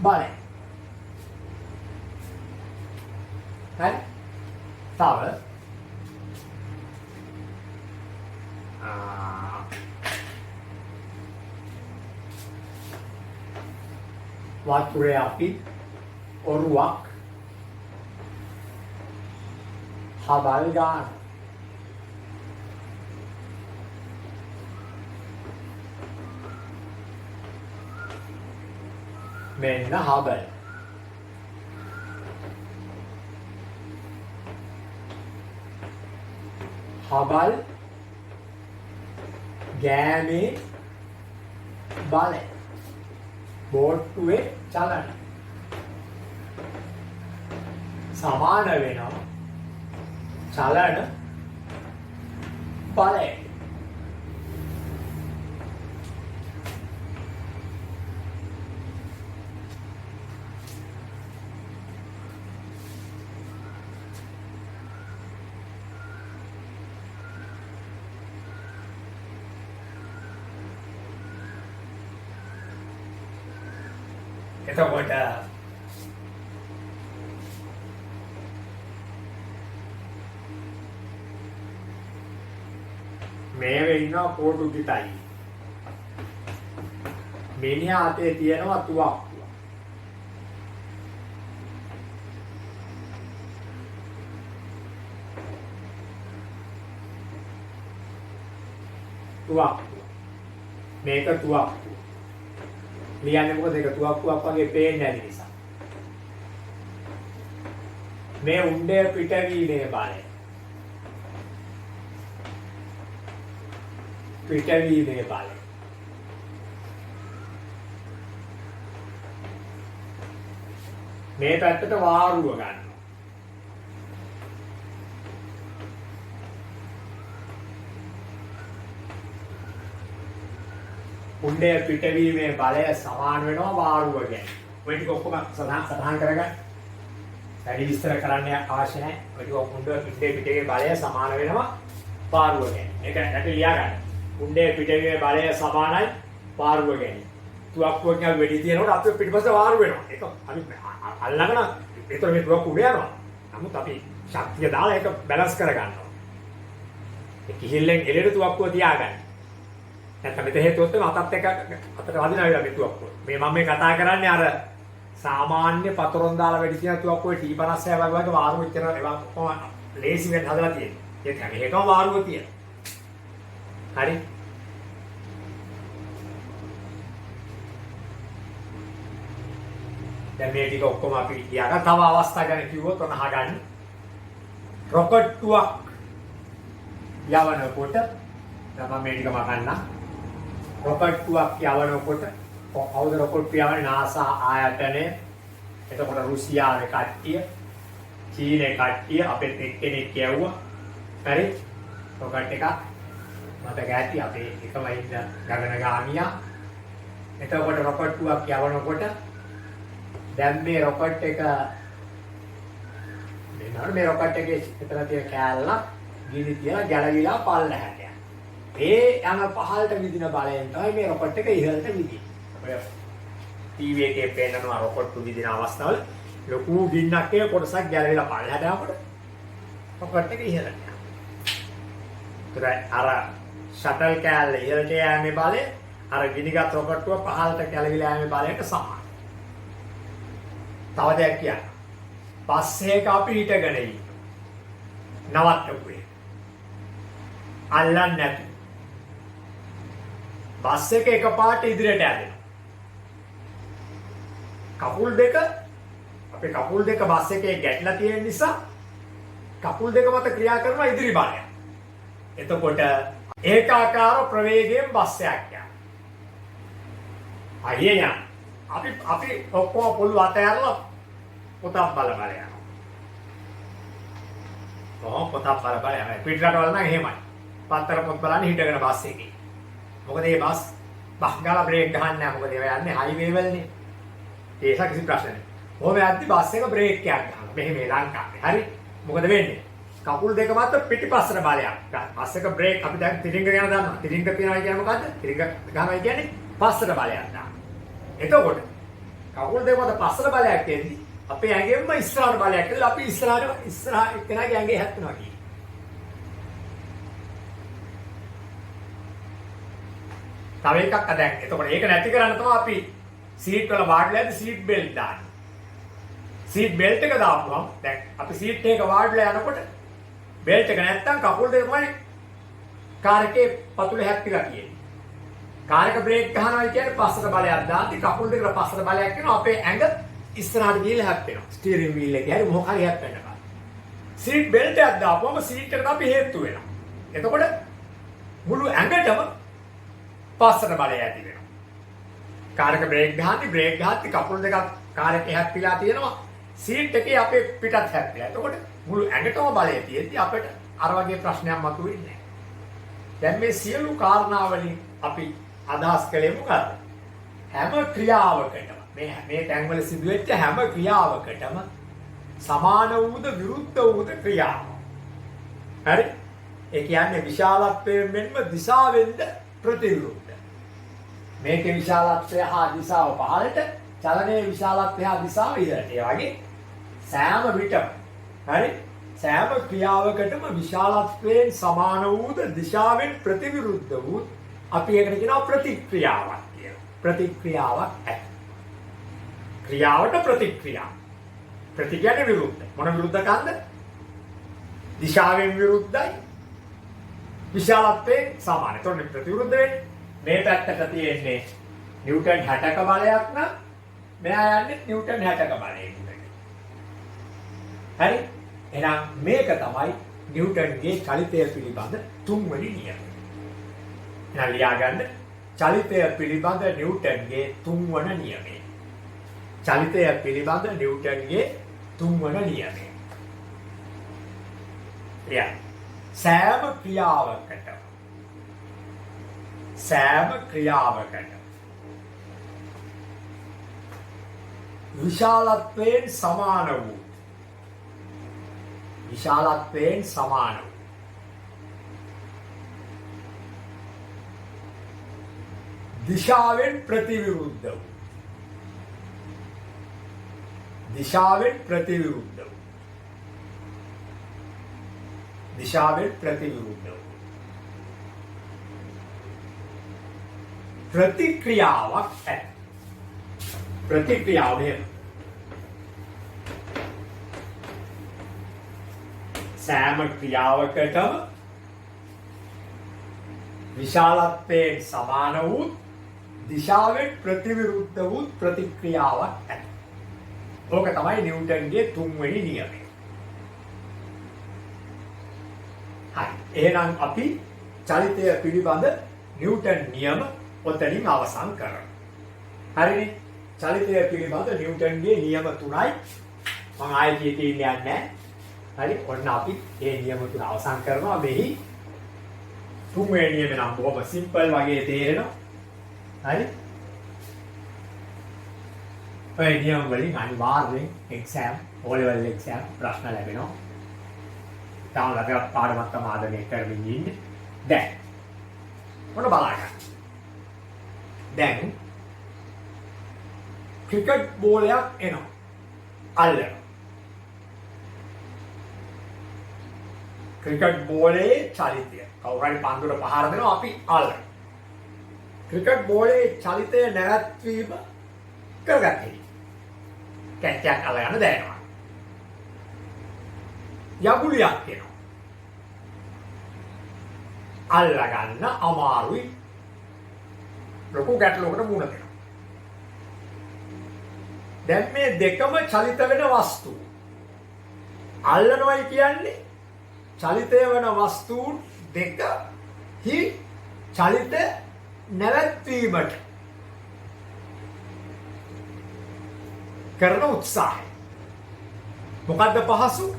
[SPEAKER 1] බලය. හරි. තව වතුරේ අපි ඔරුවක් හබල් ගන්න. මෙන්න හබල්. හබල් ගෑමේ බලය. බෝට්ටුවේ චලන සමාන වෙනවා චලන බලය. එතකොට මේවේ ඉන්නවා පොටුකිතයි. මිනිහා අතේ තියෙනවා තුවක්කුව. තුවක්කුව. මේක තුවක්කුව. ලියන්නේ මොකද ඒක තුවක්කුවක් වගේ පේන්නේ නැති නිසා. මේ උණ්ඩය පිටවීමේ බලය. පිටවීමේ බලය. මේ පැත්තට වාරුව ගන්නවා. උණ්ඩය පිටවීමේ බලය සමාන වෙනවා වාරුව ගැන. ඔය ටික ඔක්කොම සටහන් කරගන්න. වැඩි විස්තර කරන්න අවශ්‍ය නැහැ. ඔය ටික උණ්ඩය පිටවීමේ බලය සමාන වෙනවා වාරුව ගැන. ඒක නැටි ලියා ගන්න. උණ්ඩය පිටවීමේ බලය සමානයි වාරුව ගැන. තුවක්කුවකින් වෙඩි තියෙනකොට අපි පිටිපස්ස වාරු වෙනවා. ඒක අපි අල්ලගෙන ඒතර මේ තුවක්කුව උඩ යනවා. නමුත් අපි ශක්තිය දාලා ඒක බැලන්ස් කරගන්නවා. ඒ කිහිල්ලෙන් එළියට තුවක්කුව තියාගන්න. නැත්නම් මෙතන හේතුවත් අතත් එක අතට වදිනවා කියලා මෙතුවක්කුව. මේ මම මේ කතා කරන්නේ අර සාමාන්‍ය පතරොන් දාලා වැඩි තියෙන තුවක්කුවේ T56 වගේ වාරුව විතර ඒවා කොහොම ලේසි වෙන්න හදලා තියෙන්නේ. ඒක හැම එකම වාරුව තියෙනවා. හරි. දැන් මේ ටික ඔක්කොම අපි ලියාගන්න. තව අවස්ථා ගැන කිව්වොත් ඔන්න අහගන්න. රොකට්ටුවක් යවනකොට දැන් මේ ටික මකන්න. රොකට්ටුවක් යවනකොට කවුද රොකට්ටු යවන්නේ? NASA ආයතනය. එතකොට රුසියාවේ කට්ටිය, චීනේ කට්ටිය අපෙත් එක්කෙනෙක් යවුවා. හරි. රොකට් එකක් මතක ඇති අපේ එකම ඉන්න ගගනගාමියා. එතකොට රොකට්ටුවක් යවනකොට දැන් මේ රොකට් එක මේ රොකට් එකේ විතර තියෙන කෑල්ලක් ගිනි තියලා ගැලවිලා පල්ලෙහාට යනවා. ඒ යන පහළට විදින බලයෙන් තමයි මේ රොකට් එක ඉහළට විදින්නේ. ඔය ටීවී එකේ පේනවා රොකට් විදින අවස්ථාවල ලොකු ගින්නක් එක කොටසක් ගැලවිලා පල්ලෙහාට යනකොට රොකට් එක ඉහළට යනවා. ඒතර අර ෂටල් කෑල්ල ඉහළට යෑමේ බලය අර ගිනිගත් රොකට්ටුව පහළට ගැලවිලා යෑමේ බලයට සමානයි. තව දෙයක් කියන්න. බස් එක අපි හිටගෙන ඉන්නවා. නවත්තපුවේ. අල්ලන්නේ නැතු. බස් එක එකපාරට ඉදිරියට යනවා. කකුල් දෙක අපේ කකුල් දෙක බස් එකේ ගැටලා තියෙන නිසා කකුල් දෙක මත ක්‍රියා කරන ඉදිරි බලය. එතකොට ඒකාකාර ප්‍රවේගයෙන් බස් එකක් යනවා. අයියා අපි ඔක්කොම පොළු අතහැරලා පොතක් බල බල යනවා. පොතක් බල බල යනවා. පිටරටවල නම් එහෙමයි. පත්තර පොත් බලන්න හිටගෙන බස් එකේ. මොකද මේ බස් බහගාලා බ්‍රේක් ගහන්නේ නැහැ. මොකද ඒවා යන්නේ හයිවේ වලනේ. ඒක කිසි ප්‍රශ්නයක් නැහැ. කොහොම යද්දි බස් එක බ්‍රේක් එකක් ගන්නවා. මෙහෙම ලංකාවේ. හරි. මොකද වෙන්නේ? කකුල් දෙක මත පිටිපස්සට බලයක් ගන්න. පස්සක බ්‍රේක් අපි දැන් තිරිංග ගැන දන්නවා. තිරිංග තියනවා කියන්නේ මොකද්ද? තිරිංග ගන්නවා කියන්නේ පස්සට බලයක් දාන්න. එතකොට කකුල් දෙක මත පස්සට බලයක් එද්දි අපේ ඇඟෙන්ම ඉස්සරහට බලයක් එද්දි අපි ඉස්සරහ එක්කෙනාගේ ඇඟේ හැප්පෙනවා කියන්නේ. තව එකක් දැන් එතකොට ඒක නැති කරන්න තමයි අපි සීට් වල වාඩිලාද සීට් බෙල්ට් දාන්නේ. සීට් බෙල්ට් එක දාපුවම දැන් අපි සීට් එක වාඩිලා යනකොට බෙල්ට් එක නැත්තම් කකුල් දෙක තමයි කාර් එකේ පතුලේ හැප්පිලා තියෙන්නේ. කාර් එක බ්‍රේක් ගහනවා කියන්නේ පස්සට බලයක් දාද්දි කකුල් දෙකට පස්සට බලයක් එනවා අපේ ඇඟ ඉස්සරහට ගිහලා හැප්පෙනවා. ස්ටියරින් වීල් එකේ හරි මොකක් හරි හැප්පෙනවා. සීට් බෙල්ට් එකක් දාපුවම සීට් එකට අපි හේතු වෙනවා. එතකොට මුළු ඇඟටම පස්සට බලය ඇති වෙනවා. කාර් එක බ්‍රේක් ගහද්දි කකුල් දෙකක් කාර් එකේ හැප්පිලා තියෙනවා. සීට් එකේ අපේ පිටත් හැප්පිලා. එතකොට මුළු ඇඟටම බලය තියෙද්දි අපිට අර වගේ ප්‍රශ්නයක් මතුවෙන්නේ නැහැ. දැන් මේ සියලු කාරණා වලින් අපි අදහස් කළේ මොකද්ද? හැම ක්‍රියාවකටම මේ තැන්වල සිදුවෙච්ච හැම ක්‍රියාවකටම සමාන වූද විරුද්ධ වූද ක්‍රියාව. හරි? ඒ කියන්නේ විශාලත්වයෙන් මෙන්ම දිශාවෙන්ද ප්‍රතිවිරුද්ධ. මේකේ විශාලත්වය හා දිශාව පහළට, චලනයේ විශාලත්වය හා දිශාව ඉහළට. ඒ වගේ සෑම විටම හරි සෑම ක්‍රියාවකටම විශාලත්වයෙන් සමාන වූද දිශාවෙන් ප්‍රතිවිරුද්ධ වූ අපි ඒකට කියනවා ප්‍රතික්‍රියාවක් කියලා. ප්‍රතික්‍රියාවක් ඇත. ක්‍රියාවට ප්‍රතික්‍රියා. ප්‍රති කියන්නේ විරුද්ධ. මොන විරුද්ධකන්ද? දිශාවෙන් විරුද්ධයි. විශාලත්වයෙන් සමාන. එතකොට ප්‍රතිවිරුද්ධ වෙන්නේ මේ පැත්තට තියෙන්නේ නිව්ටන් 60ක බලයක් නම් මෙහා යන්නේ නිව්ටන් 60ක බලයකට. හරි? එහෙනම් මේක තමයි නිව්ටන්ගේ චලිතය පිළිබඳ තුන්වෙනි නියමය. එහෙනම් ලියා ගන්න චලිතය පිළිබඳ නිව්ටන්ගේ තුන්වන නියමය. චලිතය පිළිබඳ නිව්ටන්ගේ තුන්වන නියමය. සෑම ක්‍රියාවකට විශාලත්වයෙන් සමාන වූ දිශාවෙන් ප්‍රතිවිරුද්ධ වූ ප්‍රතික්‍රියාවක් ඇත. ප්‍රතික්‍රියාව මෙහෙම. සෑම ක්‍රියාවකටම විශාලත්වයෙන් සමාන වූ දිශාවෙන් ප්‍රතිවිරුද්ධ වූ ප්‍රතික්‍රියාවක් ඇත. ඕක තමයි නිව්ටන්ගේ තුන්වෙනි නියමය. හරි. එහෙනම් අපි චලිතය පිළිබඳ නිව්ටන් නියම ඔතනින් අවසන් කරමු. හරිනේ? චලිතය පිළිබඳ නිව්ටන්ගේ නියම තුනයි. මම ආයෙ කියන්නේ නැහැ. හරි? ඔන්න අපි මේ නියම තුන අවසන් කරනවා. මෙහි තුන්වෙනි නියම නම් බොහොම සිම්පල් වගේ තේරෙනවා. හරි? ඔය නියම වලින් අනිවාර්යෙන් එක්සෑම්, O level එක්සෑම් ප්‍රශ්න ලැබෙනවා. තාම ලැබෙන පාඩමක් තමයි ආදමේ කරමින් ඉන්නේ. දැන් මොන බලන්න. දැන් ක්‍රිකට් බෝලයක් එනවා. අල්ලනවා. ක්‍රිකට් බෝලේ චලිතය. කවුරු හරි පන්දුවට පහර දෙනවා අපි අල්ලනවා. ක්‍රිකට් බෝලේ චලිතය නැවැත්වීම කරගත්තේ. කැච්චයක් අල්ලගන්න දැනෙනවා. යගුලියක් එනවා. අල්ලගන්න අමාරුයි. ලොකු ගැටලුවකට මුහුණ දෙනවා. දැන් මේ දෙකම චලිත වෙන වස්තු. අල්ලනවයි කියන්නේ චලිතය වෙන වස්තුන් දෙකහි චලිත නැවැත්වීමට කරන උත්සාහය. මොකද්ද පහසු?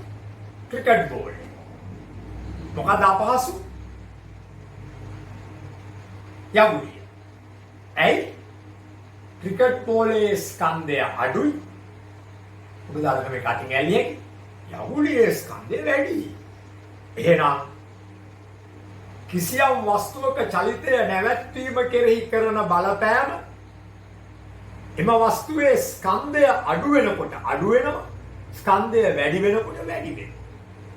[SPEAKER 1] Cricket ball. මොකද්ද අපහසු? යගුලිය. ඇයි? ක්‍රිකට් බෝලේ ස්කන්ධය අඩුයි. ඔබ දාලා මේ කටින් ඇලියෙක් යගුලියේ ස්කන්ධය වැඩි. එහෙනම් කිසියම් වස්තුවක චලිතය නැවැත්වීම කෙරෙහි කරන බලපෑම එම වස්තුවේ ස්කන්ධය අඩු වෙනකොට අඩු වෙනවා, ස්කන්ධය වැඩි වෙනකොට වැඩි වෙනවා.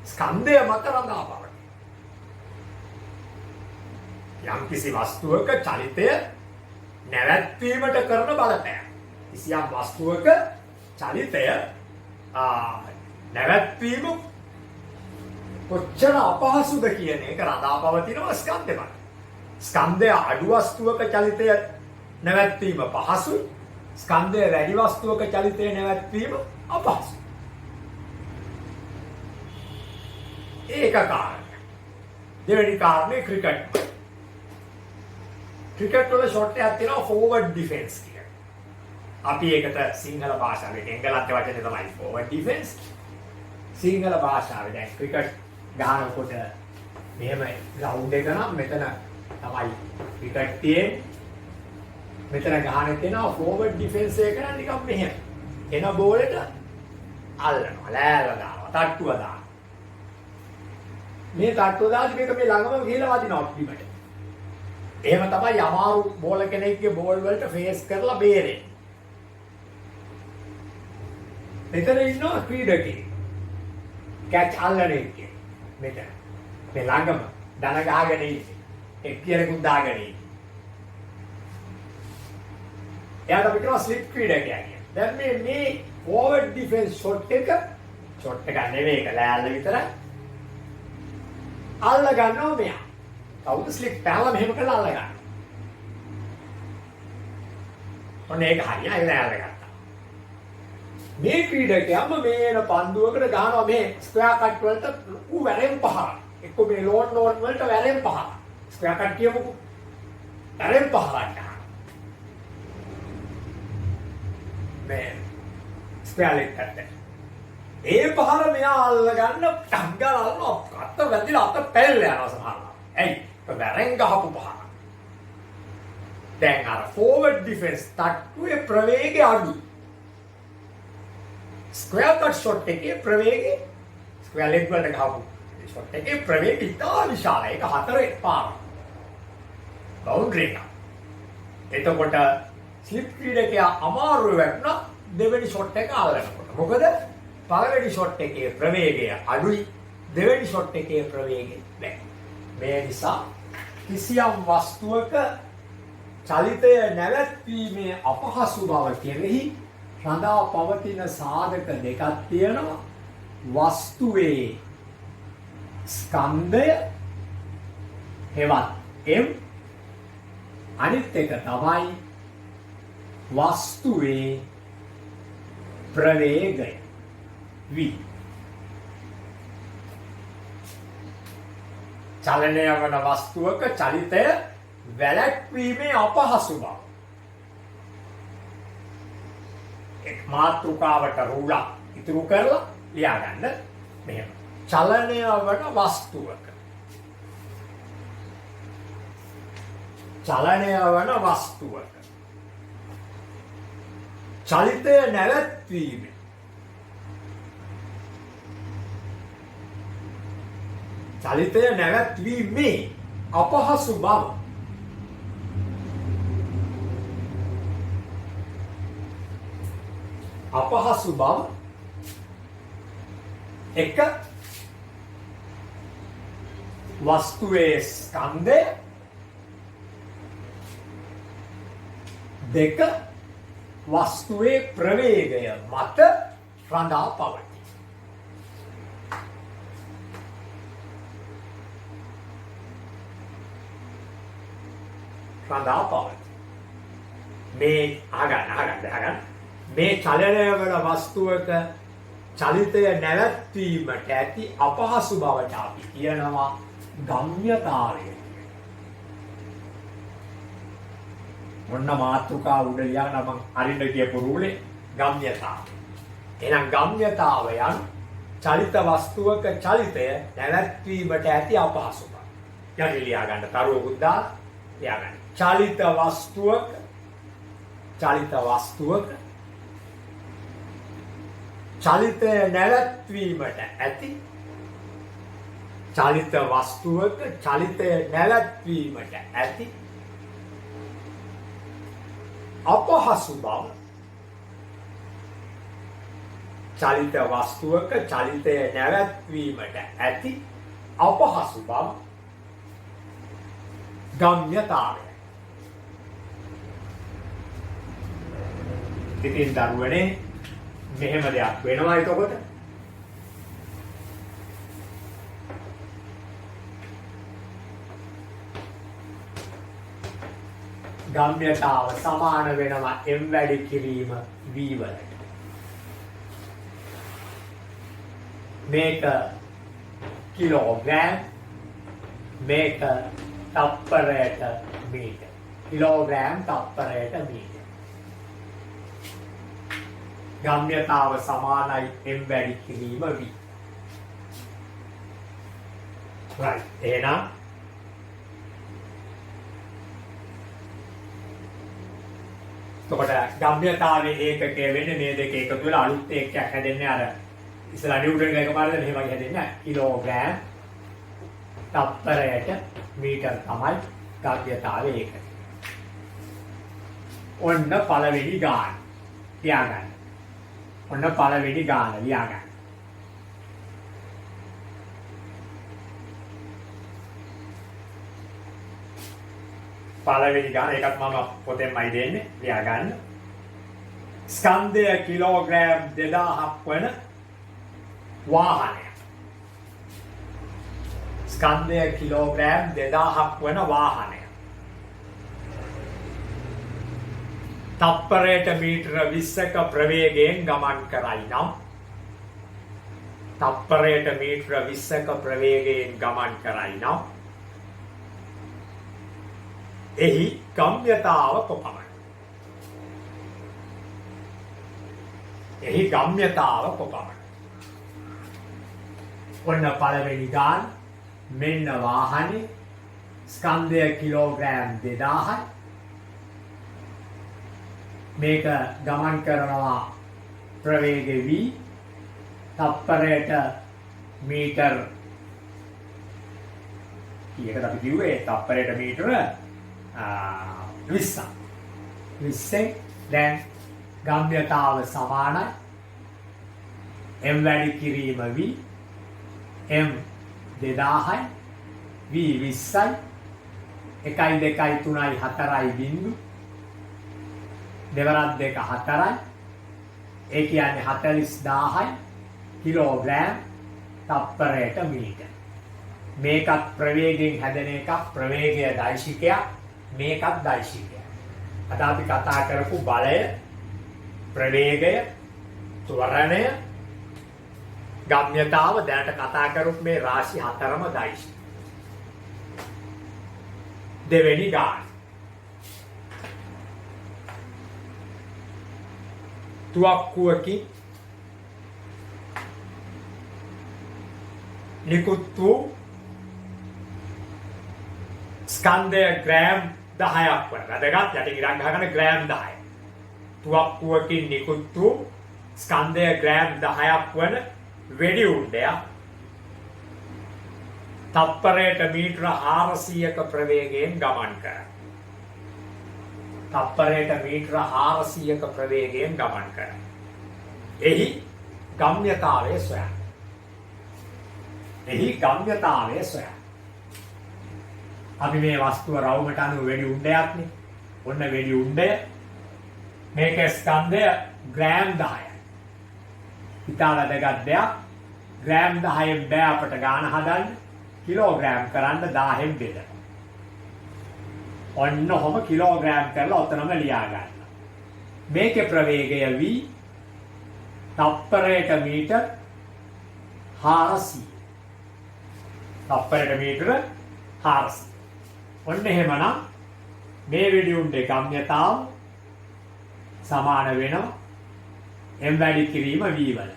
[SPEAKER 1] ස්කන්ධය මත රඳා පවතී. යම් කිසි වස්තුවක චලිතය නැවැත්වීමට කරන බලපෑම. කිසියම් වස්තුවක චලිතය නැවැත්වීම කොච්චර අපහසුද කියන එක රඳා පවතිනවා ස්කන්ධය මත. ස්කන්ධය අඩු වස්තුවක චලිතය නැවැත්වීම පහසුයි. ස්කන්ධය වැඩි වස්තුවක චලිතය නැවැත්වීම අපහසුයි. ඒක කාරණය. දෙවෙනි කාරණේ ක්‍රිකට්. ක්‍රිකට් වල ෂොට් එකක් තියෙනවා ෆෝවර්ඩ් ඩිෆෙන්ස් කියලා. අපි ඒකට සිංහල භාෂාවෙන් එංගලන්ත වචනේ තමයි ෆෝවර්ඩ් ඩිෆෙන්ස්. සිංහල භාෂාවේ දැන් ක්‍රිකට් ගහනකොට මෙහෙම ග්‍රවුන්ඩ් එක නම් මෙතන තමයි ක්‍රිකට් තියෙන්නේ. මෙතන ගහන කෙනා ෆෝවර්ඩ් ඩිෆෙන්ස් එක නම් නිකන් මෙහෙම. එන බෝලෙට අල්ලනවා, ලෑල්ල දානවා, තට්ටුව දානවා. මේ තට්ටුව දාද්දි මේක මේ ළඟම ගිහලා වදිනවා බිමට. එහෙම තමයි අමාරු බෝල කෙනෙක්ගේ බෝල් වලට ෆේස් කරලා බේරෙන්නේ. මෙතන ඉන්නවා ක්‍රීඩකයෙක්. කැච් අල්ලන එකේ. මෙතන. මේ ළඟම දන ගහගෙන ඉන්නේ. එක් කියනකුත් දාගෙන ඉන්නේ. එයාට අපි කියනවා ස්ලිප් ක්‍රීඩකයා කියලා. දැන් මේ ෆෝවර්ඩ් ඩිෆෙන්ස් ෂොට් එක නෙවෙයි ඒක ලෑල්ල විතරයි. අල්ල ගන්නවා මෙයා. කවුද ස්ලිප් පැනලා මෙහෙම කරලා අල්ල ගන්න. ඔන්න ඒක හරියයි ලෑල්ල ගත්තා. මේ ක්‍රීඩකයාම මේ එන පන්දුවකට ගහනවා මේ ස්ක්වයර් කට් වලට ඌ වැරෙන් පහරක්. එක්ක මේ ලෝන් වලට වැරෙන් පහරක්. ස්ක්වයර් කට් කියමුකෝ. වැරෙන් පහරක්. මේ ස්ක්වයර් එකට. ඒ පහර මෙයා අල්ල ගන්න ටග්ගල අල්ලනවා. අත වැදිලා අත පැල්ල යනවා සමහරවල්. ඇයි? වැරෙන් ගහපු පහර. දැන් අර ෆෝවර්ඩ් ඩිෆෙන්ස් තට්ටුවේ ප්‍රවේගය අඩුයි. ස්ක්වයර් කට් ෂොට් එකේ ප්‍රවේගය ස්ක්වයර් ලෙග් වලට ගහපු ෂොට් එකේ ප්‍රවේගය ඉතා විශාලයි. ඒක හතරේ පාර. බවුන්ඩරි එක. එතකොට ස්ලිප් ක්‍රීඩකයා අමාරුවේ වැටුණා දෙවෙනි ෂොට් එක අල්ලනකොට. මොකද පළවෙනි ෂොට් එකේ ප්‍රවේගය අඩුයි, දෙවෙනි ෂොට් එකේ ප්‍රවේගය වැඩි. මේ නිසා කිසියම් වස්තුවක චලිතය නැවැත්වීමේ අපහසු බව කෙරෙහි රඳා පවතින සාධක දෙකක් තියෙනවා. වස්තුවේ ස්කන්ධය හෙවත් M, අනිත් එක තමයි වස්තුවේ ප්‍රවේගය V. චලනය වන වස්තුවක චලිතය වැළැක්වීමේ අපහසු බව. එක් මාතෘකාවට රුලක් ඉතුරු කරලා ලියාගන්න මෙහෙම. චලනය වන වස්තුවක. චලනය වන වස්තුවක. චලිතය නැවැත්වීම. චලිතය නැවැත්වීමේ අපහසු බව. අපහසු බව එක වස්තුවේ ස්කන්ධය, දෙක වස්තුවේ ප්‍රවේගය මත රඳා පවතී. රඳා පවතී. මේ අහගන්න. මේ චලනය වන වස්තුවක චලිතය නැවැත්වීමට ඇති අපහසු බවට අපි කියනවා ගම්‍යතාවය. මොන්න මාතෘකාව උඩ ලියන්න මම අරින්න කියපු රූලේ ගම්‍යතාවය. එහෙනම් ගම්‍යතාවය යන චලිත වස්තුවක චලිතය නැවැත්වීමට ඇති අපහසු බව. යටි ලියා ගන්න තරුවකුත් දාලා ලියා ගන්න. චලිත වස්තුවක චලිතය නැවැත්වීමට ඇති චලිත වස්තුවක චලිතය නැවැත්වීමට ඇති අපහසු බව චලිත වස්තුවක චලිතය නැවැත්වීමට ඇති අපහසු බව ගම්‍යතාවය. ඉතින් දරුවනේ මෙහෙම දෙයක් වෙනවා එතකොට. ගම්‍යතාව සමාන වෙනවා m වැඩි කිරීම v වලට. මේක කිලෝග්‍රෑම්, මේක තප්පරයට මීටර. කිලෝග්‍රෑම් තප්පරයට මීටර. ගම්‍යතාව සමානයි m වැඩි කිරීම v. right. එහෙනම් එතකොට ගම්‍යතාවයේ ඒකකය වෙන්නේ මේ දෙක එකතු වෙලා අලුත් ඒකකයක් හැදෙන්නේ අර ඉස්සලා නිව්ටන් එකපාරට මෙහෙම වගේ හැදෙන්නේ නැහැ. කිලෝග්‍රෑම් තප්පරයට මීටර තමයි ගම්‍යතාවයේ ඒකකය. ඔන්න පළවෙනි ගාන ලියාගන්න. ඔන්න පළවෙනි ගාන ලියාගන්න. පළවෙනි ගාන ඒකත් මම පොතෙන්මයි දෙන්නේ ලියාගන්න. ස්කන්ධය කිලෝග්‍රෑම් 2000ක් වන වාහනය. ස්කන්ධය කිලෝග්‍රෑම් 2000ක් වන වාහනය. තප්පරයට මීටර 20ක ප්‍රවේගයෙන් ගමන් කරයි නම් තප්පරයට මීටර 20ක ප්‍රවේගයෙන් ගමන් කරයි නම් එහි ගම්‍යතාව කොපමණයි? එහි ගම්‍යතාව කොපමණයි? ඔන්න පළවෙනි ගාන මෙන්න වාහනේ ස්කන්ධය කිලෝග්‍රෑම් 2000යි. මේක ගමන් කරනවා ප්‍රවේගය v තප්පරයට මීටර කීයකට අපි කිව්වේ තප්පරයට මීටර 20ක්. 20 දැන් ගම්‍යතාව සමානයි m වැඩි කිරීම v m 2000යි v 20යි 1 2 3 4යි බිංදු දෙවරක් 2 4යි ඒ කියන්නේ 40000යි කිලෝග්‍රෑම් තප්පරයට මීටර. මේකත් ප්‍රවේගයෙන් හැදෙන එකක්, ප්‍රවේගය දෛශිකයක්, මේකත් දෛශිකයක්. අද අපි කතා කරපු බලය, ප්‍රවේගය, ත්වරණය, ගම්‍යතාව දැනට කතා කරපු මේ රාශි හතරම දෛශික. දෙවෙනි ගාන. තුවක්කුවකින් නිකුත් වූ ස්කන්ධය ග්‍රෑම් 10ක් වන. වැදගත් යටින් ඉරක් ගහගෙන ග්‍රෑම් 10. තුවක්කුවකින් නිකුත් වූ ස්කන්ධය ග්‍රෑම් 10ක් වන වෙඩි උණ්ඩයක් තප්පරයට මීටර 400ක ප්‍රවේගයෙන් ගමන් කරයි. තප්පරයට මීටර 400ක ප්‍රවේගයෙන් ගමන් කරයි. එහි ගම්‍යතාවය සොයන්න. එහි ගම්‍යතාවය සොයන්න. අපි මේ වස්තුව රවුමට අනුව වෙඩි උණ්ඩයක්නේ. ඔන්න වෙඩි උණ්ඩය. මේක ස්කන්ධය ග්‍රෑම් 10යි. ඉතා වැදගත් දෙයක්. ග්‍රෑම් 10න් බෑ අපට ගාන හදන්න. කිලෝග්‍රෑම් කරන්න 1000න් බෙදලා. ඔන්න ඔහොම කිලෝග්‍රෑම් කරලා ඔතනම ලියා ගන්න. මේකේ ප්‍රවේගය v තප්පරයට මීටර 400. තප්පරයට මීටර 400. ඔන්න එහෙමනම් මේ වෙඩි උණ්ඩේ ගම්‍යතාව සමාන වෙනවා m වැඩි කිරීම v වල.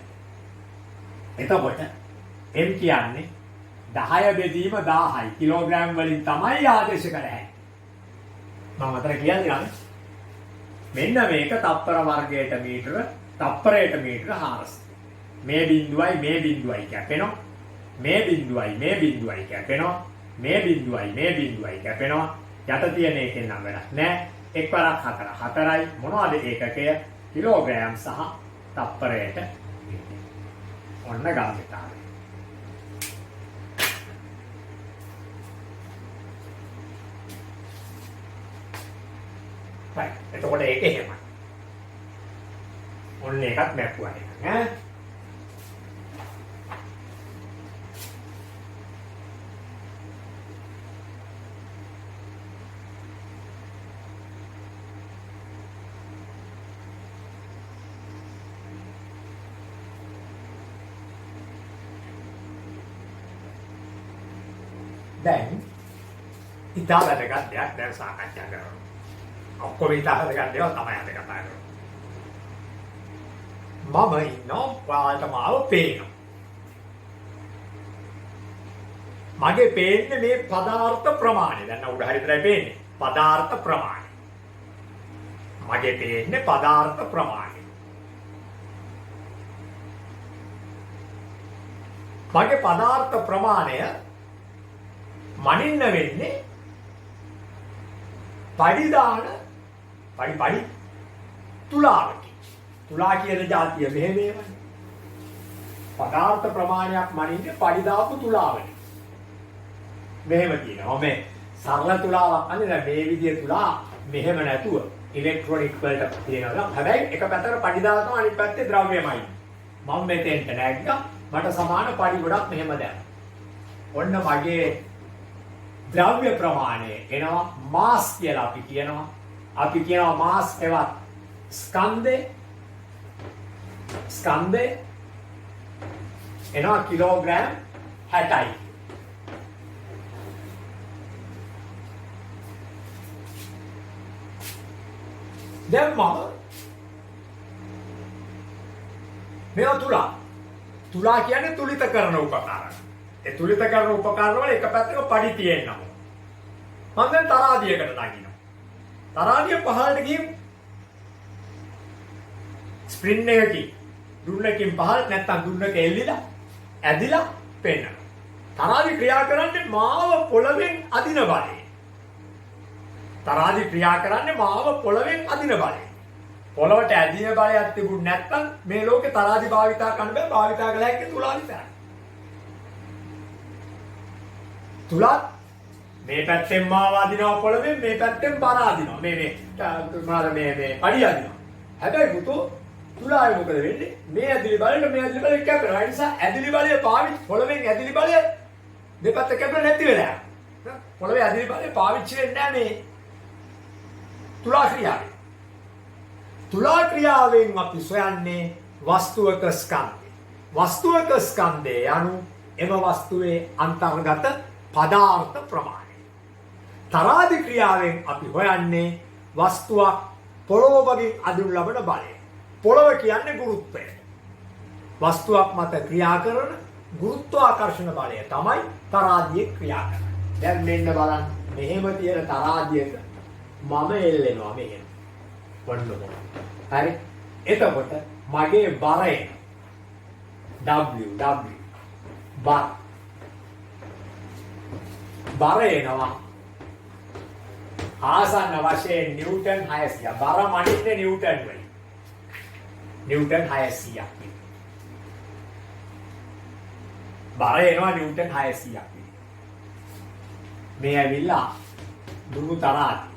[SPEAKER 1] එතකොට m කියන්නේ 10 බෙදීම 1000යි. කිලෝග්‍රෑම් වලින් තමයි ආදේශ කරන්නේ. මම අතර කියන්නේ මෙන්න මේක තප්පර වර්ගයට මීටර තප්පරයට මීටර 400. මේ බිඳුවයි කැපෙනවා. මේ බිඳුවයි කැපෙනවා. මේ බිඳුවයි කැපෙනවා. යට තියෙන එකෙන් නම් වැඩක් නෑ. එක්වරක් 4යි මොනවද ඒකකය? කිලෝග්‍රෑම් සහ තප්පරයට. ඔන්න ගම්මිතාවය. right. එතකොට ඒක එහෙමයි. ඔන්න ඒකත් මැප්පුවා ඈ. දැන් ඉතා වැදගත් දෙයක් දැන් සාකච්ඡා කරනවා. ඔක්කොම ඉතා වැදගත් දේවල් තමයි අද කතා කරන්නේ. මම ඉන්නවා ඔයාලට මාව පේනවා. මගේ පේන්නේ මේ පදාර්ථ ප්‍රමාණය. දැන් උඩ හරි විතරයි පේන්නේ. පදාර්ථ ප්‍රමාණය. මගේ පේන්නේ පදාර්ථ ප්‍රමාණය. මගේ පදාර්ථ ප්‍රමාණය මනින්න වෙන්නේ පඩිදාන පඩි තුලාවකින්. තුලා කියන જાතිය මෙහෙම මේවනේ. පදාර්ථ ප්‍රමාණයක් මනින්නේ පඩිදාපු තුලාවකින්. මෙහෙම කියනවා. මේ සරල තුලාවක් අන්නේ දැන් මේ විදිය තුලා මෙහෙම නැතුව ඉලෙක්ට්‍රොනික වලට තියෙනවා. හැබැයි එක පැත්තකට පඩි දානවා අනිත් පැත්තේ ද්‍රව්‍යමයි. මම මෙතෙන්ට නැග්ගා. මට සමාන පඩි ගොඩක් මෙහෙම දැම්මා. ඔන්න මගේ ද්‍රව්‍ය ප්‍රමාණය එනවා මාස් කියලා අපි කියනවා. අපි කියනවා මාස් එවත් ස්කන්ධය එනවා කිලෝග්‍රෑම් 60යි. දැන් මම මේවා තුලා කියන්නේ තුලිත කරන උපකරණ. ඒ තුලිත කරන උපකරණ වල එක පැත්තක පඩි තියෙනවා. මම දැන් තරාදියකට නගිනවා. තරාදිය පහළට ගිහින් ස්ප්‍රින් එකකින් දුන්නකින් පහළ නැත්තම් දුන්නක එල්ලිලා ඇදිලා පෙන්නනවා. තරාදිය ක්‍රියා කරන්නේ මාව පොළවෙන් අදින බලය. තරාදිය ක්‍රියා කරන්නේ මාව පොළවෙන් අදින බලය. පොළවට ඇදින බලයක් තිබුණ නැත්තම් මේ ලෝකේ තරාදිය භාවිතා කරන්න බෑ. භාවිතා කළ හැකි තුලා විතරයි. තුලත් මේ පැත්තෙන් මාව අදිනවා පොළවෙන් මේ පැත්තෙන් බර අදිනවා. මේ පඩි අදිනවා. හැබැයි පුතෝ තුලාවේ මොකද වෙන්නේ? මේ ඇදිලි බලයට මේ ඇදිලි බලය කැපෙනවා. ඒ නිසා ඇදිලි බලය පාවිච්චි පොළවෙන් ඇදිලි බලය දෙපැත්ත කැපෙලා නැති වෙලා යනවා. පොළවේ ඇදිලි බලය පාවිච්චි වෙන්නේ නැහැ මේ තුලා ක්‍රියාවෙන්. තුලා ක්‍රියාවෙන් අපි සොයන්නේ වස්තුවක ස්කන්ධය. වස්තුවක ස්කන්ධය යනු එම වස්තුවේ අන්තර්ගත පදාර්ථ ප්‍රමාණය. තරාදි ක්‍රියාවෙන් අපි හොයන්නේ වස්තුවක් පොළොවකින් අදිනු ලබන බලය. පොළොව කියන්නේ ගුරුත්වය. වස්තුවක් මත ක්‍රියා කරන ගුරුත්වාකර්ෂණ බලය තමයි තරාදියේ ක්‍රියා කරන්නේ. දැන් මෙන්න බලන්න මෙහෙම තියෙන තරාදියක මම එල්ලෙනවා මෙහෙම. වන්නකො. හරි. එතකොට මගේ බර එන W බර එනවා ආසන්න වශයෙන් නිව්ටන් 600. බර මනින්නේ නිව්ටන් වලින්. නිව්ටන් 600ක්. බර එනවා නිව්ටන් 600ක්. මේ ඇවිල්ලා දුරු තරාදි.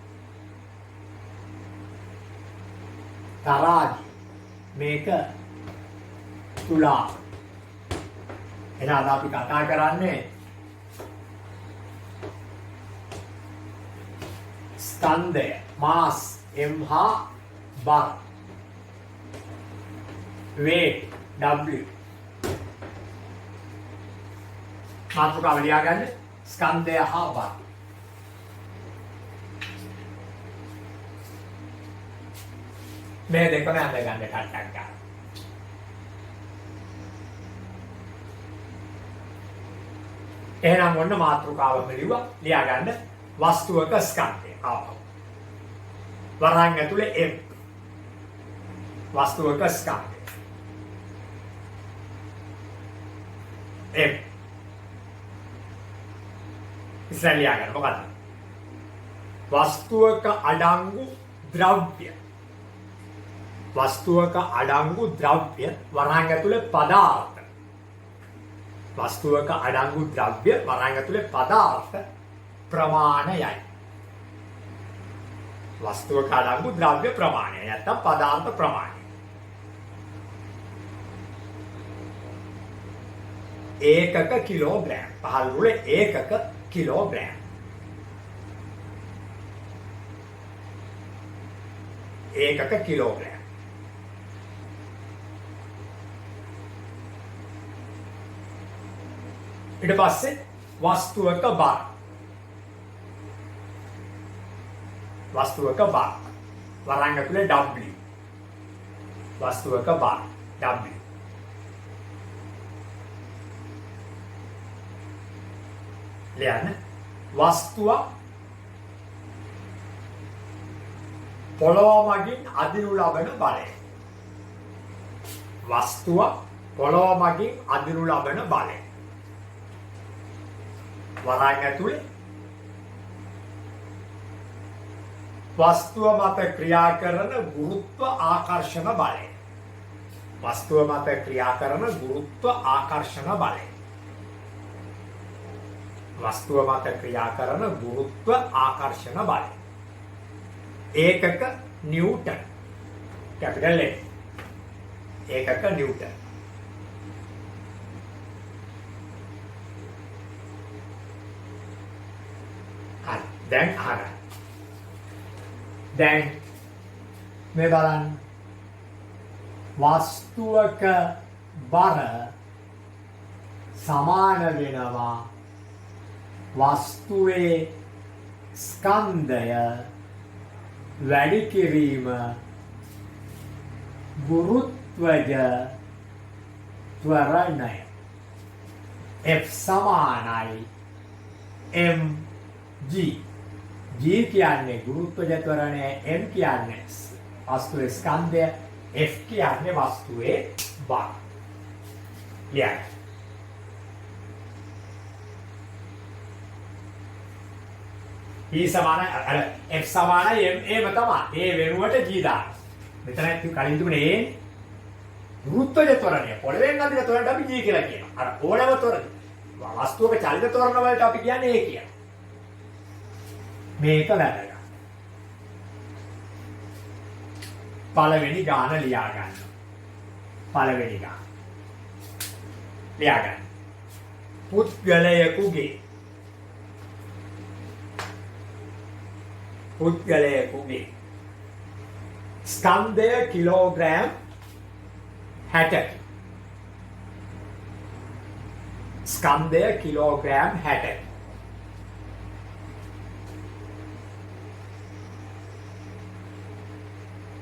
[SPEAKER 1] මේක තුලා. එහෙනම් අපි කතා කරන්නේ ස්කන්ධය මාස් m හා බර weight w. මාතෘකාව ලියාගන්න ස්කන්ධය හා බර. මේ දෙකම අඳගන්න ටට්ටක් ගන්න. එහෙනම් ඔන්න මාතෘකාව මෙලිවා ලියාගන්න වස්තුවක ස්කන්ධය. ආපහු. වරහන් ඇතුලේ M. වස්තුවක ස්කන්ධය. M. ඉස්සෙල්ලා ලියා ගන්න. මොකද්ද? වස්තුවක අඩංගු ද්‍රව්‍ය. වස්තුවක අඩංගු ද්‍රව්‍ය වරහන් ඇතුලේ පදාර්ථ. වස්තුවක අඩංගු ද්‍රව්‍ය වරහන් ඇතුලේ පදාර්ථ ප්‍රමාණයයි. වස්තුවක අඩංගු ද්‍රව්‍ය ප්‍රමාණය නැත්නම් පදාර්ථ ප්‍රමාණය. ඒකක කිලෝග්‍රෑම්. පහළ මුල ඒකක කිලෝග්‍රෑම්. ඒකක කිලෝග්‍රෑම්. ඊට පස්සේ වස්තුවක බර. වස්තුවක බර. වරහන් ඇතුලේ W. වස්තුවක බර W. ලියන්න. වස්තුව පොළොව මගින් අදිනු ලබන බලය. වස්තුව පොළොව මගින් අදිනු ලබන බලය. වරහන් ඇතුලේ වස්තුව මත ක්‍රියා කරන ගුරුත්ව ආකර්ෂණ බලය. වස්තුව මත ක්‍රියා කරන ගුරුත්ව ආකර්ෂණ බලය. වස්තුව මත ක්‍රියා කරන ගුරුත්ව ආකර්ෂණ බලය. ඒකක නිව්ටන්. Capital N. ඒකක නිව්ටන්. හරි. දැන් අහගන්න. දැන් මේ බලන්න. වස්තුවක බර සමාන වෙනවා වස්තුවේ ස්කන්ධය වැඩි කිරීම ගුරුත්වජ ත්වරණය. F සමානයි mg. G කියන්නේ ගුරුත්වජ ත්වරණය, m කියන්නේ වස්තුවේ ස්කන්ධය, F කියන්නේ වස්තුවේ බර. ලියන්න. E සමානයි F සමානයි m තමයි. ඒ වෙනුවට G දාන්න. මෙතන කලින් තිබුණේ ගුරුත්වජ ත්වරණය. පොළවෙන් අදින ත්වරණයට අපි G කියලා කියනවා. අර ඕනෑම ත්වරණ වස්තුවක චලිත ත්වරණ වලට අපි කියන්නේ A කියලා. මේක වැදගත්. පළවෙනි ගාන ලියා ගන්න. පළවෙනි ගාන. ලියා ගන්න. පුද්ගලයෙකුගේ ස්කන්ධය කිලෝග්‍රෑම් 60. ස්කන්ධය කිලෝග්‍රෑම් 60.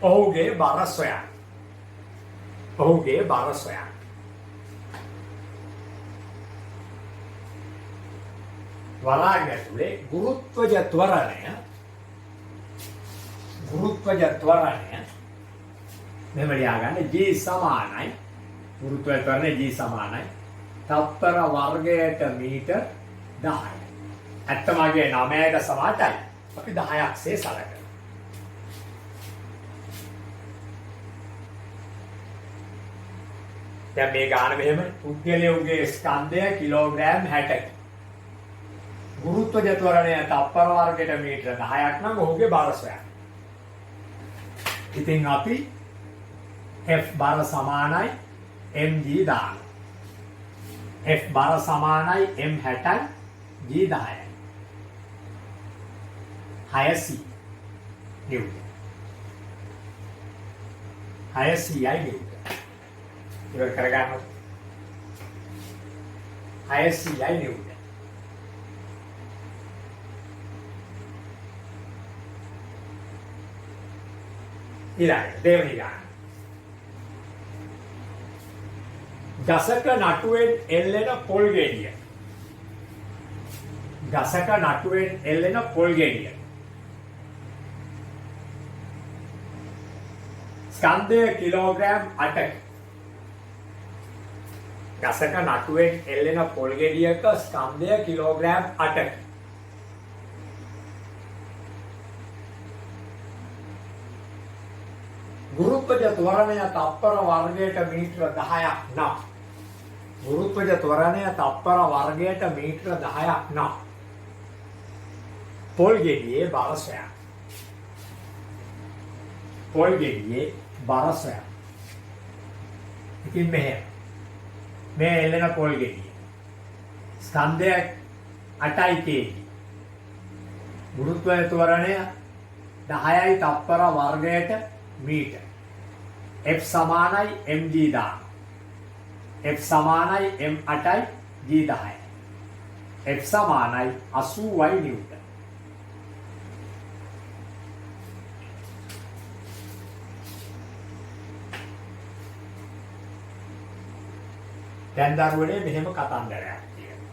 [SPEAKER 1] ඔහුගේ බර සොයන්න. ඔහුගේ බර සොයන්න. වරහන් ඇතුලේ ගුරුත්වජ ත්වරණය මෙහෙම ලියා ගන්න. G සමානයි ගුරුත්වජ ත්වරණය G සමානයි තත්පර වර්ගයට මීටර් 10යි. ඇත්තමගේ 9.8යි. අපි 10ක් සේ සලකනවා. දැන් මේ ගාන මෙහෙම පුද්ගලයාගේ ස්කන්ධය කිලෝග්‍රෑම් 60යි. ගුරුත්වජ ත්වරණය තත්පර වර්ගයට මීටර 10ක් නම් ඔහුගේ බර සොයන්න. ඉතින් අපි F බර සමානයි mg දාන්න. F බර සමානයි m 60යි g 10යි. 6c newton. 6cයි නිව්ටන්. ඉවර කරගන්න. 6cයි නිව්ටන්. ඊළඟට දෙවෙනි ගාන. ගසක නටුවෙන් එල්ලෙන පොල් ගෙඩිය. ගසක නටුවෙන් එල්ලෙන පොල් ගෙඩිය. ස්කන්ධය කිලෝග්‍රෑම් 8ක. ගසක නටුවෙන් එල්ලෙන පොල් ගෙඩියක ස්කන්ධය කිලෝග්‍රෑම් 8ක. ගුරුත්වජ ත්වරණය තප්පර වර්ගයට මීටර 10ක් නම්. ගුරුත්වජ ත්වරණය තප්පර වර්ගයට මීටර 10ක් නම්. පොල් ගෙඩියේ බරසය. පොල් ගෙඩියේ බරසය. ඉතින් මේ එල්ලෙන පොල් ගෙඩිය. ස්කන්ධය 8යි kg. ගුරුත්වය ත්වරණය 10යි තප්පර වර්ගයට මීටර. F සමානයි mg දාන. F සමානයි m8යි g10යි. F සමානයි 80y නිව්ටන්. දැන් දරුවනේ මෙහෙම කතන්දරයක් තියෙනවා.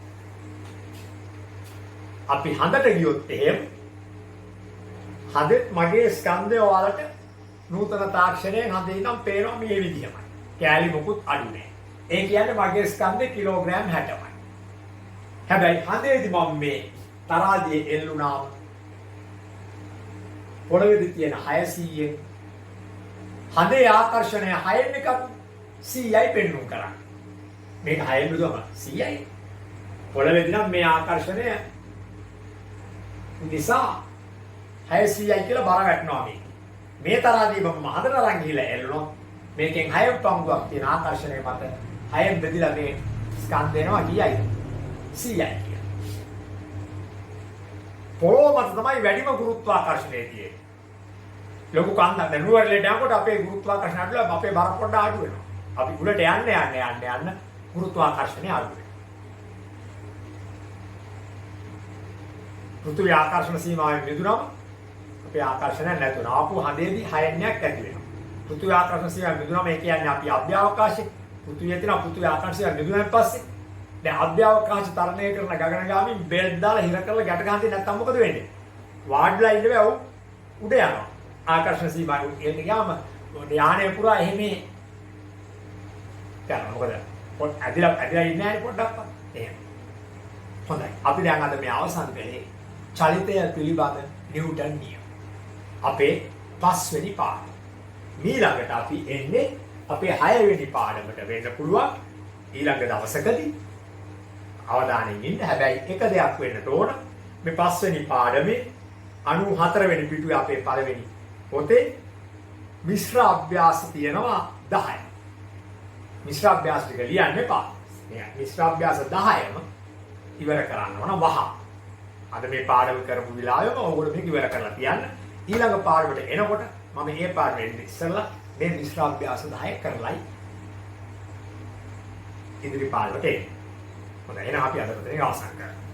[SPEAKER 1] අපි හඳට ගියොත් එහෙම හදෙත් මගේ ස්කන්ධය වලට නූතන තාක්ෂණයෙන් හදේ නම් පේනවා මේ විදිහමයි. කැලි මොකුත් අඩු නැහැ. ඒ කියන්නේ මගේ ස්කන්ධේ කිලෝග්‍රෑම් 60යි. හැබැයි හදේදී මම මේ තරාදියේ එල්ලුණාම පොළවේදී තියෙන 600න් හදේ ආකර්ෂණය 6න් එකක් 100යි පෙන්වු කරා. මේක 6න් දුවම 100යි. පොළවේදී නම් මේ ආකර්ෂණය නිසා 600යි කියලා බර වැටෙනවා මේක. මේ තරාදී මම හදට අරන් ගිහලා එල්ලුණොත් මේකෙන් 6 පංගුවක් තියෙන ආකර්ෂණය මත 6න් බෙදලා මේ ස්කන්ධ වෙනවා කීයද? 100යි කියලා. පොළොව මත තමයි වැඩිම ගුරුත්වාකර්ෂණය තියෙන්නේ. ලොකු කන්දක් දැන් නුවරඑළියට යනකොට අපේ ගුරුත්වාකර්ෂණ අඩුලා අපේ බර පොඩ්ඩ අඩු වෙනවා. අපි උඩට යන්න ගුරුත්වාකර්ෂණය අඩු වෙනවා. පෘථිවි ආකර්ෂණ සීමාවෙන් මිදුනම අපේ ආකර්ෂණය නැති වෙනවා. ආපු හදේදී 6ක් ඇති වෙනවා. පෘථිවි ආකර්ෂණ සීමාවෙන් මිදුනම ඒ කියන්නේ අපි අභ්‍යවකාශයේ පෘථිවියේ තියෙන පෘථිවි ආකර්ෂණය මිදුනන් පස්සේ දැන් අභ්‍යවකාශ තරණය කරන ගගනගාමී බෙල්ට් දාලා හිර කරලා ගැට ගහන්නේ නැත්නම් මොකද වෙන්නේ? වාඩ්ලා ඉන්න බෑ උඩ යනවා. ආකර්ෂණ සීමාවෙන් එන්න ගියාම යානය පුරා එහෙම යනවා. මොකද පොඩ් ඇදිලා ඉන්නේ නැහැ පොඩ්ඩක්වත්. එහෙම. හොඳයි. අපි දැන් අද මේ අවසන් වෙලේ චලිතය පිළිබඳ නිව්ටන් නියම. අපේ 5 වෙනි පාඩම. ඊළඟට අපි එන්නේ අපේ 6 වෙනි පාඩමට වෙන්න පුළුවන් ඊළඟ දවසකදී. අවධානයෙන් ඉන්න. හැබැයි එක දෙයක් වෙන්නට ඕන. මේ 5 වෙනි පාඩමේ 94 වෙනි පිටුවේ අපේ පළවෙනි පොතේ මිශ්‍ර අභ්‍යාස තියෙනවා 10. මිශ්‍ර අභ්‍යාස ටික ලියන්න එපා. මේ මිශ්‍ර අභ්‍යාස 10ම ඉවර කරන්න ඕන වහ. අද මේ පාඩම කරපු විලාවෙම ඕගොල්ලෝ මේක ඉවර කරලා තියන්න. ඊළඟ පාඩමට එනකොට මම මේ පාඩමෙන් ඉස්සෙල්ලා මේ මිශ්‍ර අභ්‍යාස 10 කරලයි ඉදිරි පාඩමට එන්නේ. හොඳයි එහෙනම් අපි අද පොතේ අවසන් කරමු.